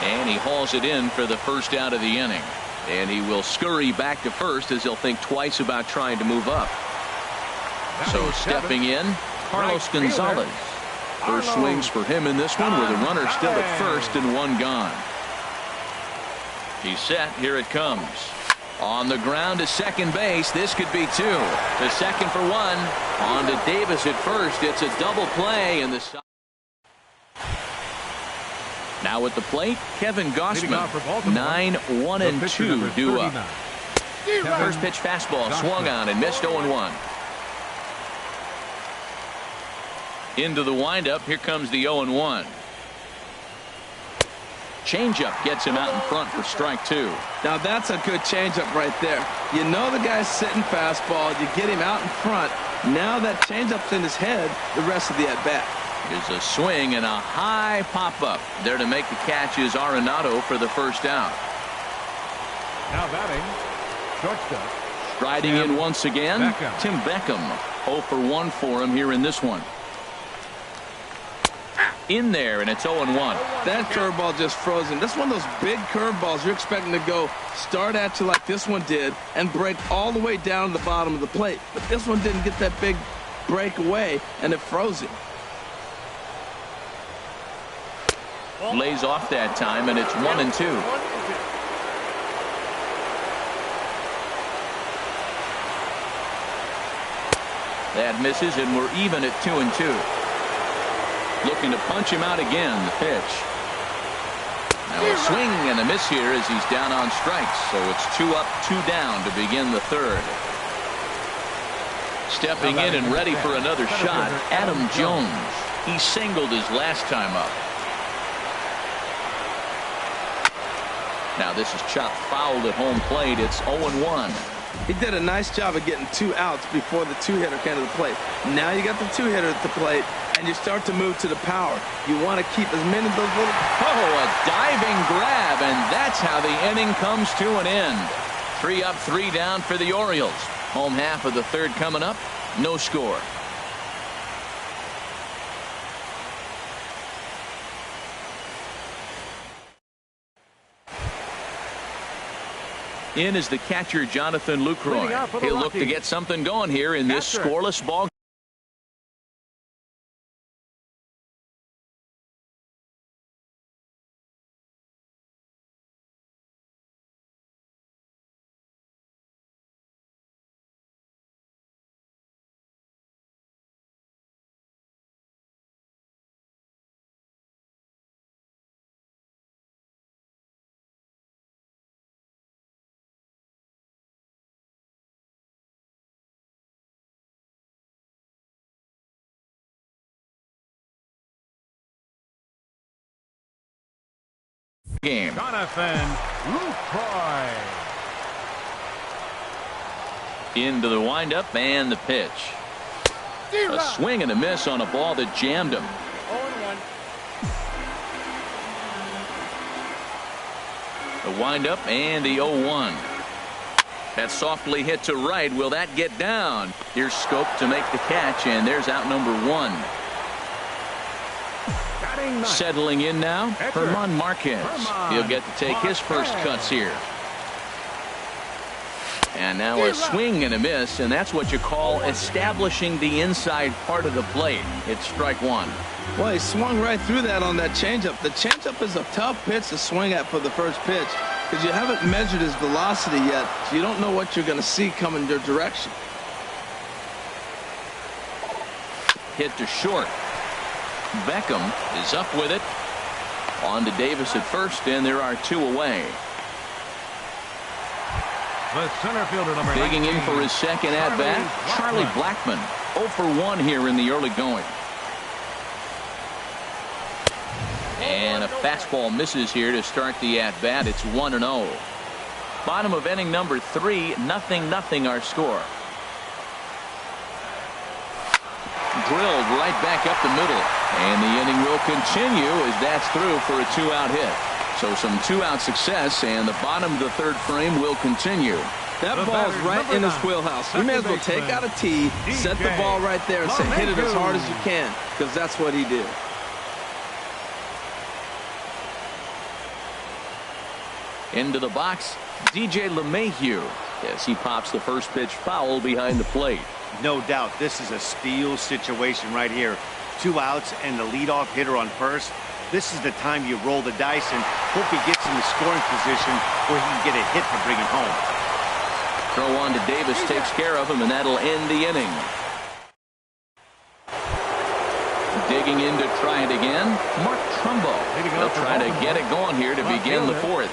And he hauls it in for the first out of the inning. And he will scurry back to first as he'll think twice about trying to move up. So stepping in, Carlos Gonzalez. First swings for him in this one with a runner still at first and one gone. He's set. Here it comes. On the ground to second base. This could be two. The second for one. On to Davis at first. It's a double play in the side. Now at the plate, Kevin Gausman. 9-1-2 due up. First pitch fastball swung on and missed 0-1. Into the windup. Here comes the 0-1. Changeup gets him out in front for strike two. Now that's a good changeup right there. You know the guy's sitting fastball. You get him out in front. Now that changeup's in his head the rest of the at-bat. Here's a swing and a high pop-up. There to make the catch is Arenado for the first out. Now batting, shortstop. Striding in once again, Beckham. Tim Beckham. 0 for 1 for him here in this one. In there, and it's 0-1. That curveball just frozen. That's one of those big curveballs you're expecting to go start at you like this one did and break all the way down to the bottom of the plate. But this one didn't get that big break away, and it froze him. Lays off that time, and it's 1-2. That misses, and we're even at 2-2. Looking to punch him out again, the pitch. Now a swing and a miss here as he's down on strikes. So it's 2 up, 2 down to begin the third. Stepping in and ready for another shot, Adam Jones. He singled his last time up. Now this is chopped fouled at home plate. It's 0-1. He did a nice job of getting 2 outs before the 2-hitter came to the plate. Now you got the 2-hitter at the plate, and you start to move to the power. You want to keep as many of those little... Oh, a diving grab, and that's how the inning comes to an end. 3 up, 3 down for the Orioles. Home half of the third coming up. No score. In is the catcher, Jonathan Lucroy. He'll look to get something going here in this scoreless ball game. Jonathan Lucroy. Into the windup and the pitch. A swing and a miss on a ball that jammed him. 0-1. The windup and the 0-1. That softly hit to right. Will that get down? Here's Scope to make the catch, and there's out number 1. Settling in now, Herman Marquez. He'll get to take his first cuts here. And now a swing and a miss, and that's what you call establishing the inside part of the plate. It's strike 1. Well, he swung right through that on that changeup. The changeup is a tough pitch to swing at for the first pitch because you haven't measured his velocity yet, so you don't know what you're going to see coming your direction. Hit to short. Beckham is up with it. On to Davis at first, and there are 2 away. The center fielder, number Digging 19, in for his second at-bat, Charlie Blackmon. 0 for 1 here in the early going. And a fastball misses here to start the at-bat. It's 1-0. Bottom of inning number 3, 0-0 our score. Drilled right back up the middle, and the inning will continue as that's through for a 2-out hit. So some 2-out success, and the bottom of the third frame will continue. That ball's right in his wheelhouse. You may as well take out a tee, set the ball right there, and say hit it as hard as you can, because that's what he did. Into the box, DJ LeMahieu, as he pops the first pitch foul behind the plate. No doubt this is a steal situation right here. 2 outs and the leadoff hitter on first. This is the time you roll the dice and hope he gets in the scoring position where he can get a hit to bring him home. Throw on to Davis takes care of him, and that'll end the inning. Digging in to try it again, Mark Trumbo. They'll try to get it going here to begin the 4th.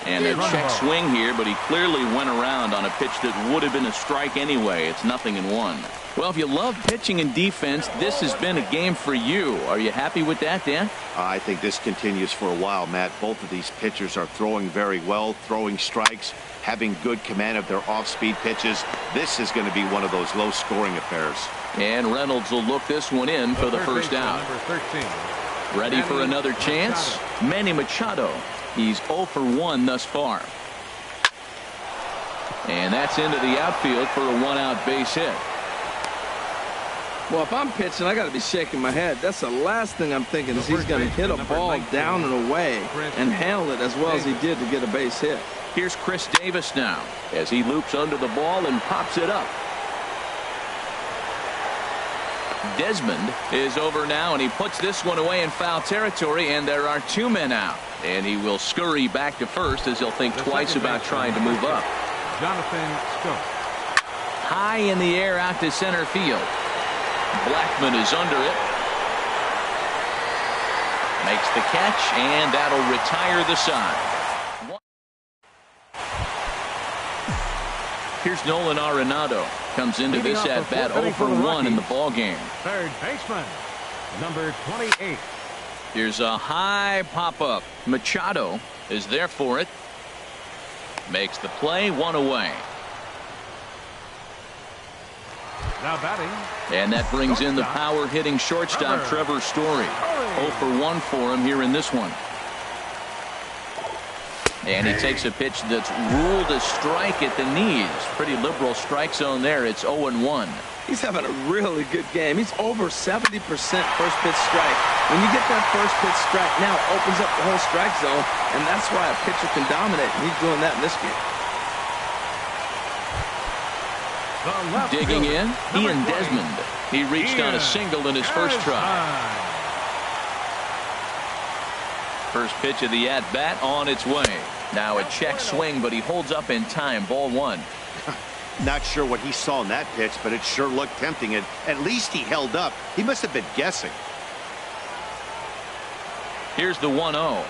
And a check swing here, but he clearly went around on a pitch that would have been a strike anyway. It's 0-1. Well, if you love pitching and defense, this has been a game for you. Are you happy with that, Dan? I think this continues for a while, Matt. Both of these pitchers are throwing very well, throwing strikes, having good command of their off-speed pitches. This is going to be one of those low-scoring affairs. And Reynolds will look this one in for the first out. Ready for another chance? Manny Machado. He's 0 for 1 thus far. And that's into the outfield for a 1-out base hit. Well, if I'm pitching, I got to be shaking my head. That's the last thing I'm thinking is he's going to hit a ball down and away and handle it as well as he did to get a base hit. Here's Chris Davis now as he loops under the ball and pops it up. Desmond is over now, and he puts this one away in foul territory, and there are 2 men out. And he will scurry back to first as he'll think twice about trying to move up. Jonathan Scope. High in the air out to center field. Blackmon is under it. Makes the catch, and that'll retire the side. Here's Nolan Arenado. Comes into this at-bat 0 for 1 in the ball game. Third baseman, number 28. Here's a high pop-up. Machado is there for it. Makes the play, 1 away. Now batting. And that brings in the power-hitting shortstop, Trevor Story. 0 for 1 for him here in this one. And he takes a pitch that's ruled a strike at the knees. Pretty liberal strike zone there. It's 0-1. He's having a really good game. He's over 70% first pitch strike. When you get that first pitch strike, now it opens up the whole strike zone, and that's why a pitcher can dominate. And he's doing that in this game. Digging in, Ian Desmond. He reached on a single in his first try. First pitch of the at-bat on its way. Now a check swing, but he holds up in time. Ball 1. Not sure what he saw in that pitch, but it sure looked tempting. And at least he held up. He must have been guessing. Here's the 1-0.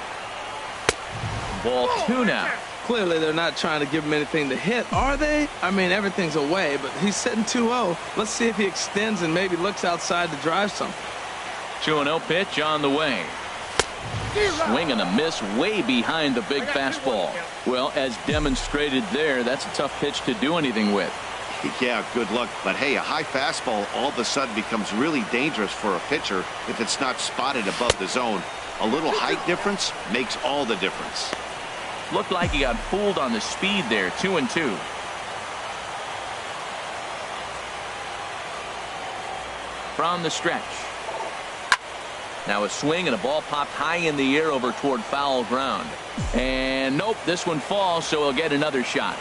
Ball 2 now. Clearly, they're not trying to give him anything to hit, are they? I mean, everything's away, but he's sitting 2-0. Let's see if he extends and maybe looks outside to drive something. 2-0 pitch on the way. Swing and a miss way behind the big fastball. Well, as demonstrated there, that's a tough pitch to do anything with. Yeah, good luck. But hey, a high fastball all of a sudden becomes really dangerous for a pitcher if it's not spotted above the zone. A little height difference makes all the difference. Looked like he got fooled on the speed there. 2-2. From the stretch. Now a swing and a ball popped high in the air over toward foul ground. And nope, this one falls, so he'll get another shot.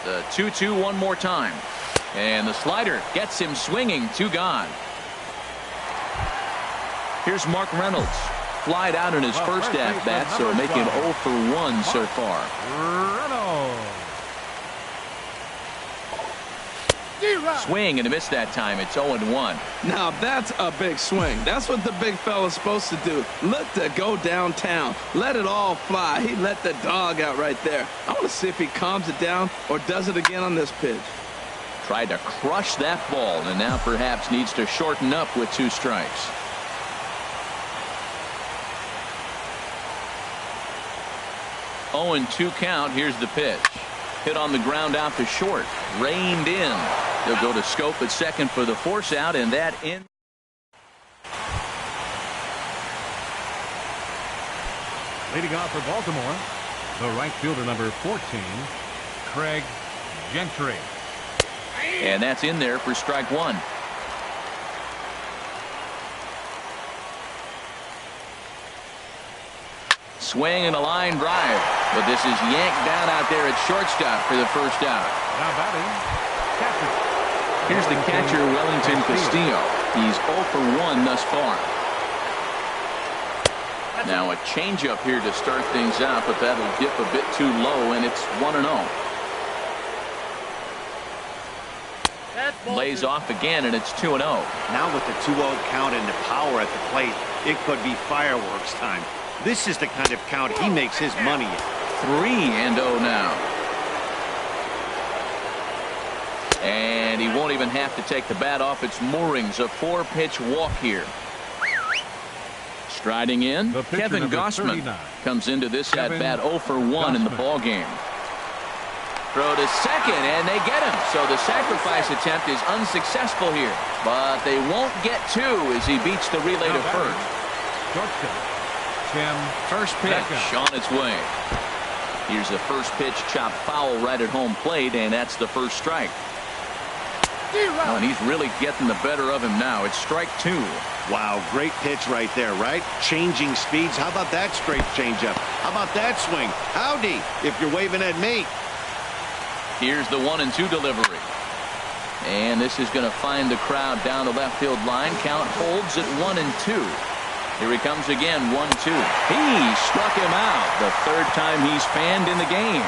The 2-2 one more time. And the slider gets him swinging. 2 gone. Here's Mark Reynolds. Flied out in his first at-bat, so making 0 for 1 so far. Swing and a miss that time. It's 0-1. Now that's a big swing. That's what the big fella's supposed to do. Look to go downtown. Let it all fly. He let the dog out right there. I want to see if he calms it down or does it again on this pitch. Tried to crush that ball, and now perhaps needs to shorten up with 2 strikes. Oh, and 2 count. Here's the pitch. Hit on the ground out to short. Reined in. They'll go to Scope at second for the force out, and that in. Leading off for Baltimore, the right fielder, number 14, Craig Gentry. And that's in there for strike 1. Swing and a line drive, but this is yanked down out there at shortstop for the first out. Now batting, catcher. Here's the catcher, Wellington Castillo. He's 0 for 1 thus far. Now a changeup here to start things out, but that'll dip a bit too low, and it's 1-0. Lays off again, and it's 2-0. Now with the 2-0 count and the power at the plate, it could be fireworks time. This is the kind of count he makes his money in. 3-0 now. And he won't even have to take the bat off its moorings. A 4-pitch walk here. Striding in, Kevin Gossman comes into this at-bat 0 for 1 in the ball game. Throw to second, and they get him. So the sacrifice attempt is unsuccessful here. But they won't get 2 as he beats the relay to first. First pitch on its way. Here's a first pitch chopped foul right at home plate, and that's the first strike. Oh, and he's really getting the better of him now. It's strike 2. Wow, great pitch right there, right? Changing speeds. How about that straight changeup? How about that swing? Howdy, if you're waving at me. Here's the 1-2 delivery. And this is going to find the crowd down the left field line. Count holds at 1-2. Here he comes again, 1-2. He struck him out. The 3rd time he's fanned in the game.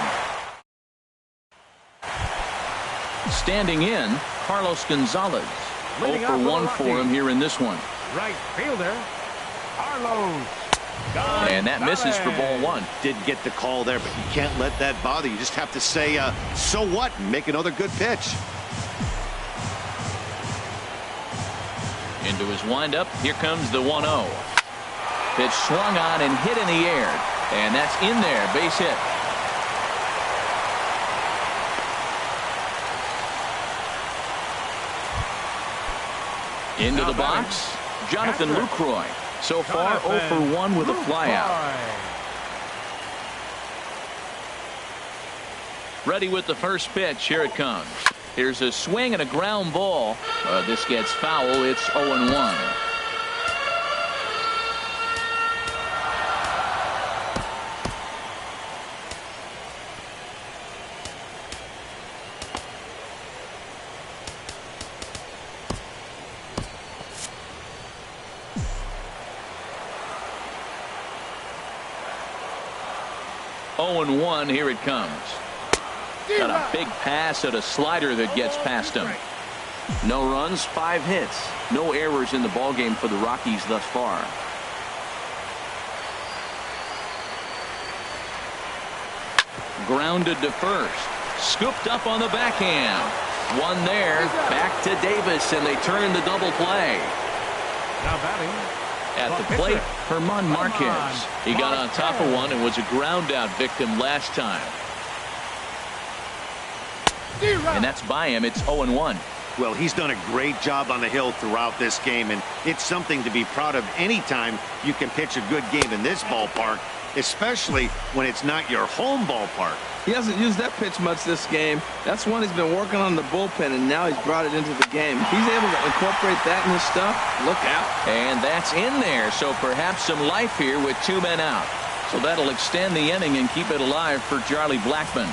Standing in, Carlos Gonzalez. 0 for 1 for him here in this one. Right fielder, Carlos. And that misses for ball 1. Did get the call there, but you can't let that bother you. Just have to say, so what, and make another good pitch. Into his windup. Here comes the 1-0. Pitch swung on and hit in the air. And that's in there. Base hit. Into the box. Jonathan Lucroy. So far 0 for 1 with a flyout. Ready with the first pitch. Here it comes. Here's a swing and a ground ball. This gets foul. It's 0-1. Here it comes. Got a big pass at a slider that gets past him. No runs, 5 hits. No errors in the ballgame for the Rockies thus far. Grounded to first. Scooped up on the backhand. One there. Back to Davis, and they turn the double play. Now batting. At the plate, Herman Marquez. He got on top of one and was a ground out victim last time. And that's by him. It's 0-1. Well, he's done a great job on the hill throughout this game, and it's something to be proud of anytime you can pitch a good game in this ballpark, especially when it's not your home ballpark. He hasn't used that pitch much this game. That's one he's been working on the bullpen, and now he's brought it into the game. If he's able to incorporate that in his stuff, look out. And that's in there, so perhaps some life here with 2 men out. So that'll extend the inning and keep it alive for Charlie Blackmon.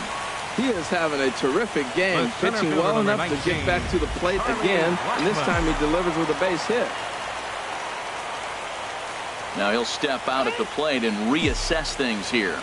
He is having a terrific game, pitching well enough to get back to the plate again, and this time he delivers with a base hit. Now he'll step out at the plate and reassess things here.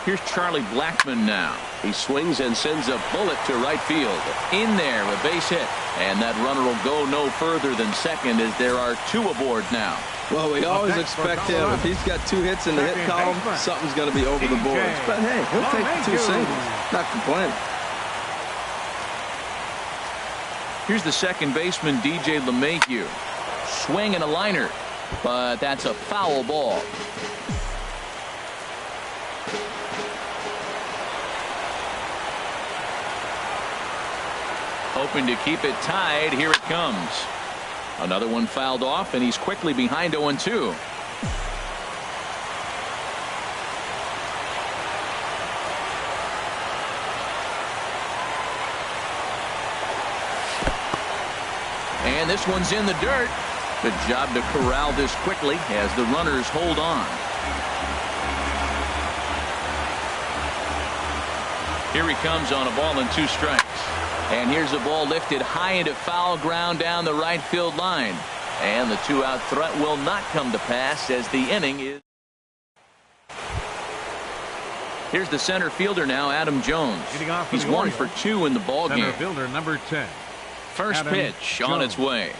Here's Charlie Blackmon now. He swings and sends a bullet to right field. In there, a base hit. And that runner will go no further than second as there are 2 aboard now. Well, we always expect him. If he's got 2 hits in the hit column, something's going to be over the boards. But hey, he'll take the 2 singles. Not complaining. Here's the second baseman, DJ LeMahieu. Swing and a liner. But that's a foul ball. Hoping to keep it tied. Here it comes. Another one fouled off, and he's quickly behind 0-2. And this one's in the dirt. Good job to corral this quickly as the runners hold on. Here he comes on a ball and 2 strikes. And here's the ball lifted high into foul ground down the right field line. And the 2-out threat will not come to pass as the inning is. Here's the center fielder now, Adam Jones. He's 1 for 2 in the ball game. Center fielder number 10. First pitch on its way.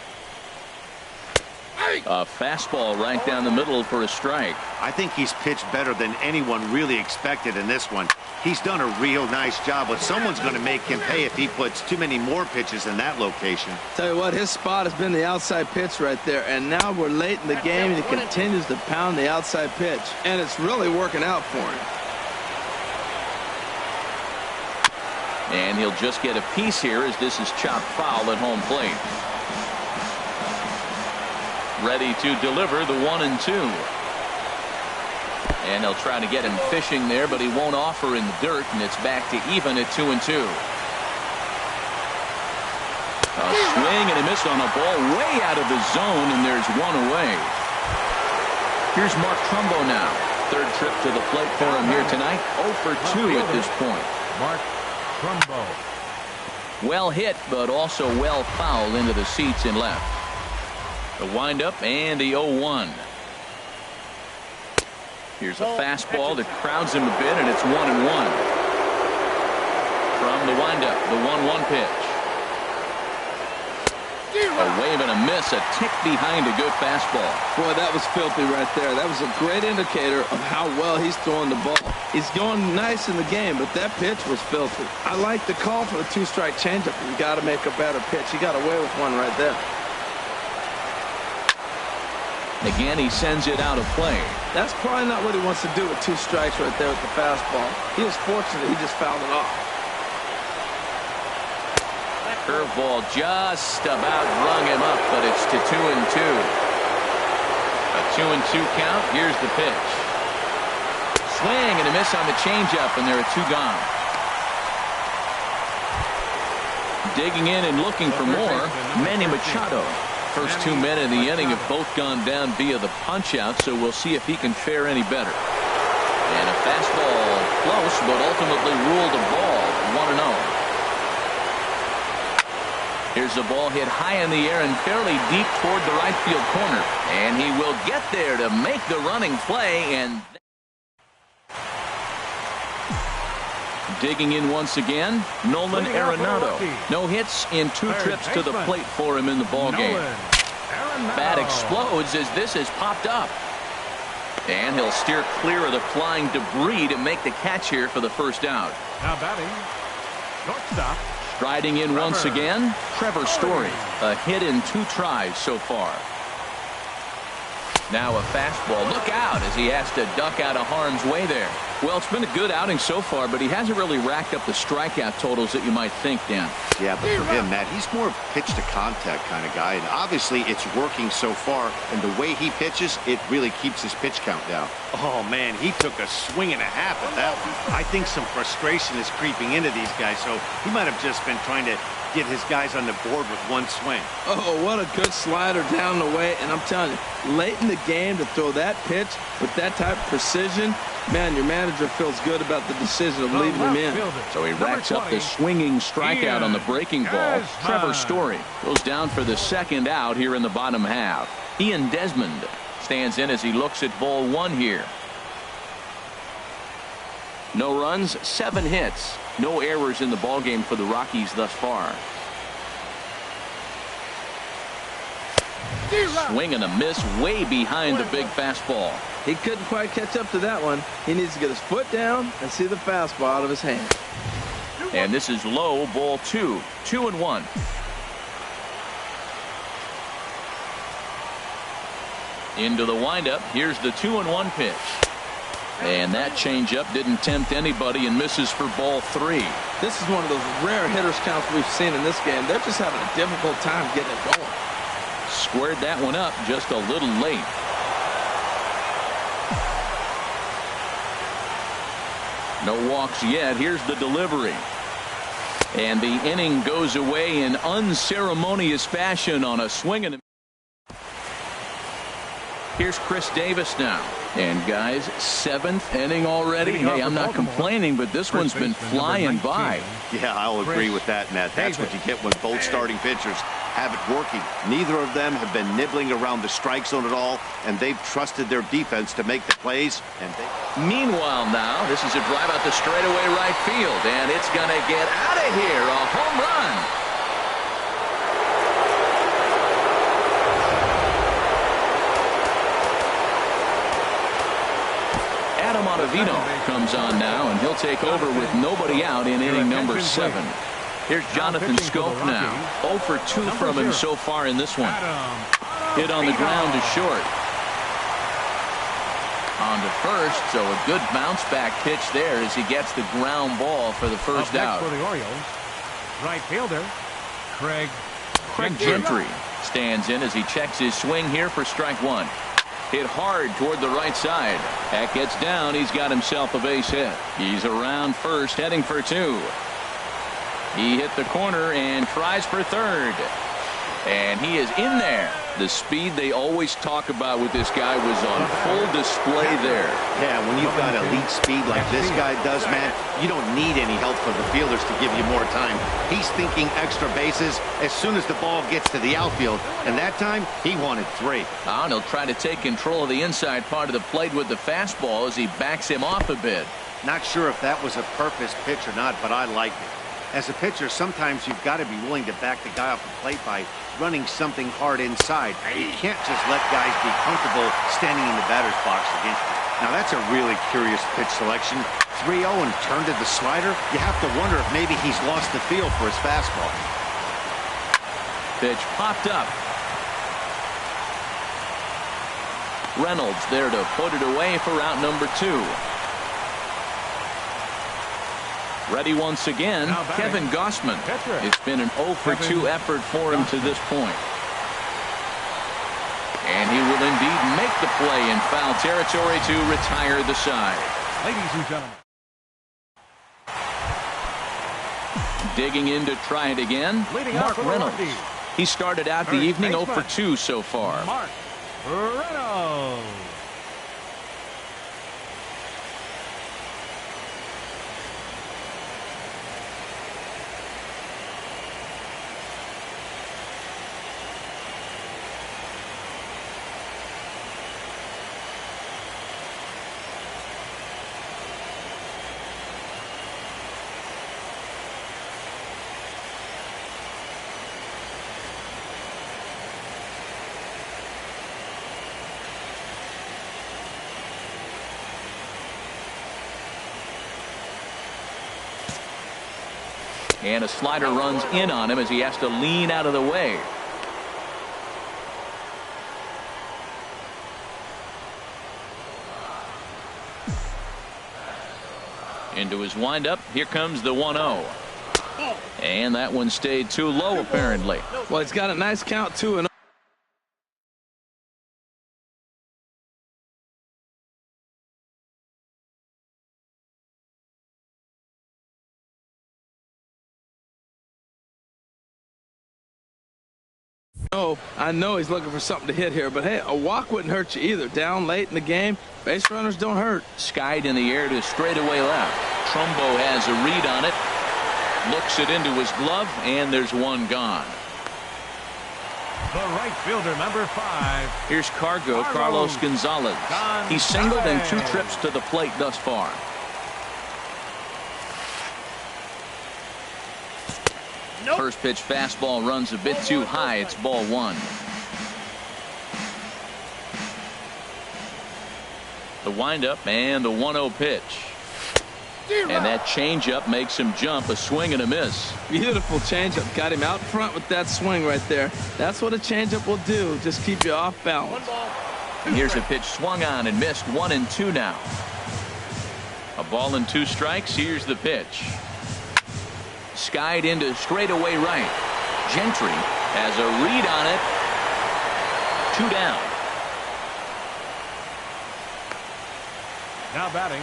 A fastball right down the middle for a strike. I think he's pitched better than anyone really expected in this one. He's done a real nice job, but someone's going to make him pay if he puts too many more pitches in that location. Tell you what, his spot has been the outside pitch right there, and now we're late in the game, and he continues to pound the outside pitch, and it's really working out for him. And he'll just get a piece here as this is chopped foul at home plate. Ready to deliver the 1-2. And they'll try to get him fishing there, but he won't offer in the dirt, and it's back to even at 2-2. A swing and a miss on a ball way out of the zone, and there's 1 away. Here's Mark Trumbo now. 3rd trip to the plate for him here tonight. 0 for 2 at this point. Mark Trumbo. Well hit, but also well fouled into the seats in left. The windup and the 0-1. Here's a fastball that crowds him a bit, and it's 1-1. From the windup, the 1-1 pitch. A wave and a miss, a tick behind a good fastball. Boy, that was filthy right there. That was a great indicator of how well he's throwing the ball. He's going nice in the game, but that pitch was filthy. I like the call for the two-strike changeup. You got to make a better pitch. He got away with one right there. Again, he sends it out of play. That's probably not what he wants to do with two strikes right there with the fastball. He was fortunate he just fouled it off. Curveball just about rung him up, but it's to 2-2. A 2-2 count. Here's the pitch. Swing and a miss on the changeup, and there are two gone. Digging in and looking for more, Manny Machado. First 2 men in the inning have both gone down via the punch-out, so we'll see if he can fare any better. And a fastball close, but ultimately ruled a ball, 1-0. Here's the ball hit high in the air and fairly deep toward the right field corner. And he will get there to make the running play. And digging in once again, Nolan Arenado. No hits in 2 trips to the plate for him in the ballgame. Bat explodes as this has popped up. And he'll steer clear of the flying debris to make the catch here for the first out. Now batting, shortstop. Striding in once again, Trevor Story. A hit in 2 tries so far. Now a fastball. Look out as he has to duck out of harm's way there. Well, it's been a good outing so far, but he hasn't really racked up the strikeout totals that you might think, Dan. Yeah, but for him, Matt, he's more of a pitch-to-contact kind of guy, and obviously it's working so far, and the way he pitches, it really keeps his pitch count down. Oh, man, he took a swing and a half at that one. I think some frustration is creeping into these guys, so he might have just been trying to get his guys on the board with one swing. Oh, what a good slider down the way. And I'm telling you, late in the game to throw that pitch with that type of precision, man, your manager feels good about the decision of leaving him in. So he racks up the swinging strikeout on the breaking ball. Trevor Story goes down for the second out here in the bottom half. Ian Desmond stands in as he looks at ball 1 here. No runs, 7 hits. No errors in the ballgame for the Rockies thus far. Swing and a miss way behind the big fastball. He couldn't quite catch up to that one. He needs to get his foot down and see the fastball out of his hand. And this is low, ball 2. 2-1. Into the windup. Here's the 2-1 pitch. And that changeup didn't tempt anybody and misses for ball 3. This is one of those rare hitters counts we've seen in this game. They're just having a difficult time getting it going. Squared that one up just a little late. No walks yet. Here's the delivery. And the inning goes away in unceremonious fashion on a swing and a... Here's Chris Davis now. And guys, 7th inning already. Hey, I'm not complaining, but this one's been flying by. Yeah, I'll agree with that, Matt. That's what you get when both starting pitchers have it working. Neither of them have been nibbling around the strike zone at all, and they've trusted their defense to make the plays. Meanwhile now, this is a drive out the straightaway right field, and it's going to get out of here. A home run. Ottavino comes on now, and he'll take over with nobody out in inning number 7. Here's Jonathan Scope now. 0 for 2 from him so far in this one. Hit on the ground to short. On to first, so a good bounce back pitch there as he gets the ground ball for the first out. For the Orioles, right fielder Craig Gentry stands in as he checks his swing here for strike 1. Hit hard toward the right side. That gets down. He's got himself a base hit. He's around first, heading for 2. He hit the corner and tries for third. And he is in there. The speed they always talk about with this guy was on full display there. Yeah, when you've got elite speed like this guy does, man, you don't need any help from the fielders to give you more time. He's thinking extra bases as soon as the ball gets to the outfield, and that time he wanted 3. And he'll try to take control of the inside part of the plate with the fastball as he backs him off a bit. Not sure if that was a purpose pitch or not, but I liked it. As a pitcher, sometimes you've got to be willing to back the guy off the plate by running something hard inside. You can't just let guys be comfortable standing in the batter's box against you. Now, that's a really curious pitch selection. 3-0 and turned to the slider. You have to wonder if maybe he's lost the feel for his fastball. Pitch popped up. Reynolds there to put it away for out number 2. Ready once again, Kevin Gossman. It's been an 0 for 2 effort for him to this point. And he will indeed make the play in foul territory to retire the side. Ladies and gentlemen. Digging in to try it again, Mark Reynolds. He started out the evening 0 for 2 so far. Mark Reynolds. And a slider runs in on him as he has to lean out of the way. Into his windup. Here comes the 1-0. And that one stayed too low, apparently. Well, he's got a nice count, too. And I know he's looking for something to hit here, but hey, a walk wouldn't hurt you either. Down late in the game, base runners don't hurt. Skied in the air to straightaway left. Trumbo has a read on it. Looks it into his glove, and there's one gone. The right fielder, number 5. Here's Carlos Gonzalez. He's singled in 2 trips to the plate thus far. Nope. First pitch fastball runs a bit too high. It's ball 1. The windup and the 1-0 pitch. And that changeup makes him jump. A swing and a miss. Beautiful changeup. Got him out front with that swing right there. That's what a changeup will do. Just keep you off balance. And here's a pitch swung on and missed. 1-2 now. A ball and 2 strikes. Here's the pitch. Skied into straightaway right. Gentry has a read on it. 2 down. Now batting,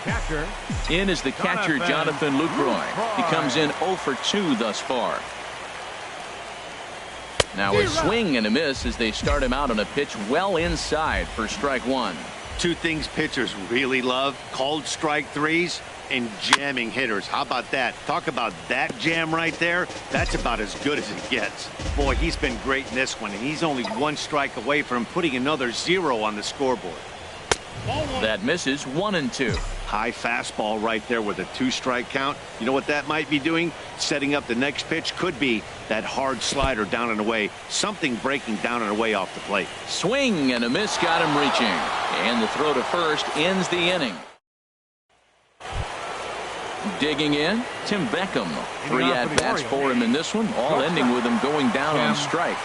catcher. In is the catcher, Jonathan Lucroy. He comes in 0 for 2 thus far. Now a swing and a miss as they start him out on a pitch well inside for strike 1. 2 things pitchers really love: called strike 3s and jamming hitters. How about that? Talk about that jam right there. That's about as good as it gets. Boy, he's been great in this one, and he's only 1 strike away from putting another 0 on the scoreboard. That misses. 1-2. High fastball right there with a 2-strike count. You know what that might be doing? Setting up the next pitch. Could be that hard slider down and away. Something breaking down and away off the plate. Swing and a miss got him reaching. And the throw to first ends the inning. Digging in, Tim Beckham. 3 at-bats for him in this one, all ending with him going down on strikes.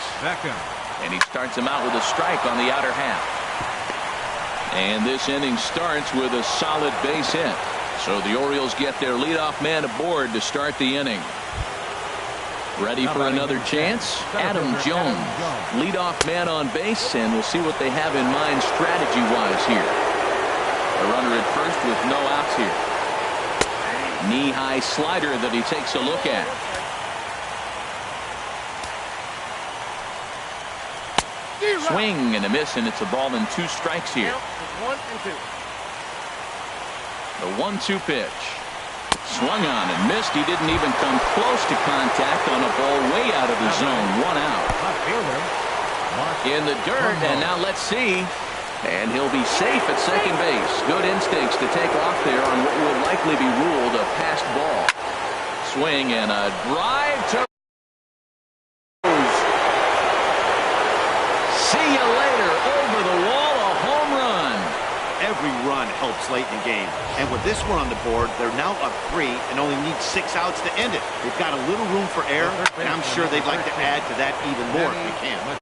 And he starts him out with a strike on the outer half. And this inning starts with a solid base hit. So the Orioles get their leadoff man aboard to start the inning. Ready for another chance? Adam Jones, leadoff man on base, and we'll see what they have in mind strategy-wise here. A runner at first with no outs here. Knee-high slider that he takes a look at. Swing and a miss, and it's a ball and 2 strikes here. 1-2. The 1-2 pitch. Swung on and missed. He didn't even come close to contact on a ball way out of the zone. 1 out. In the dirt, and now let's see. And he'll be safe at second base. Good instincts to take off there on what will likely be ruled a passed ball. Swing and a drive to see you later. Over the wall, a home run. Every run helps late in the game. And with this one on the board, they're now up 3 and only need 6 outs to end it. They've got a little room for error, and I'm sure they'd like to add to that even more if they can.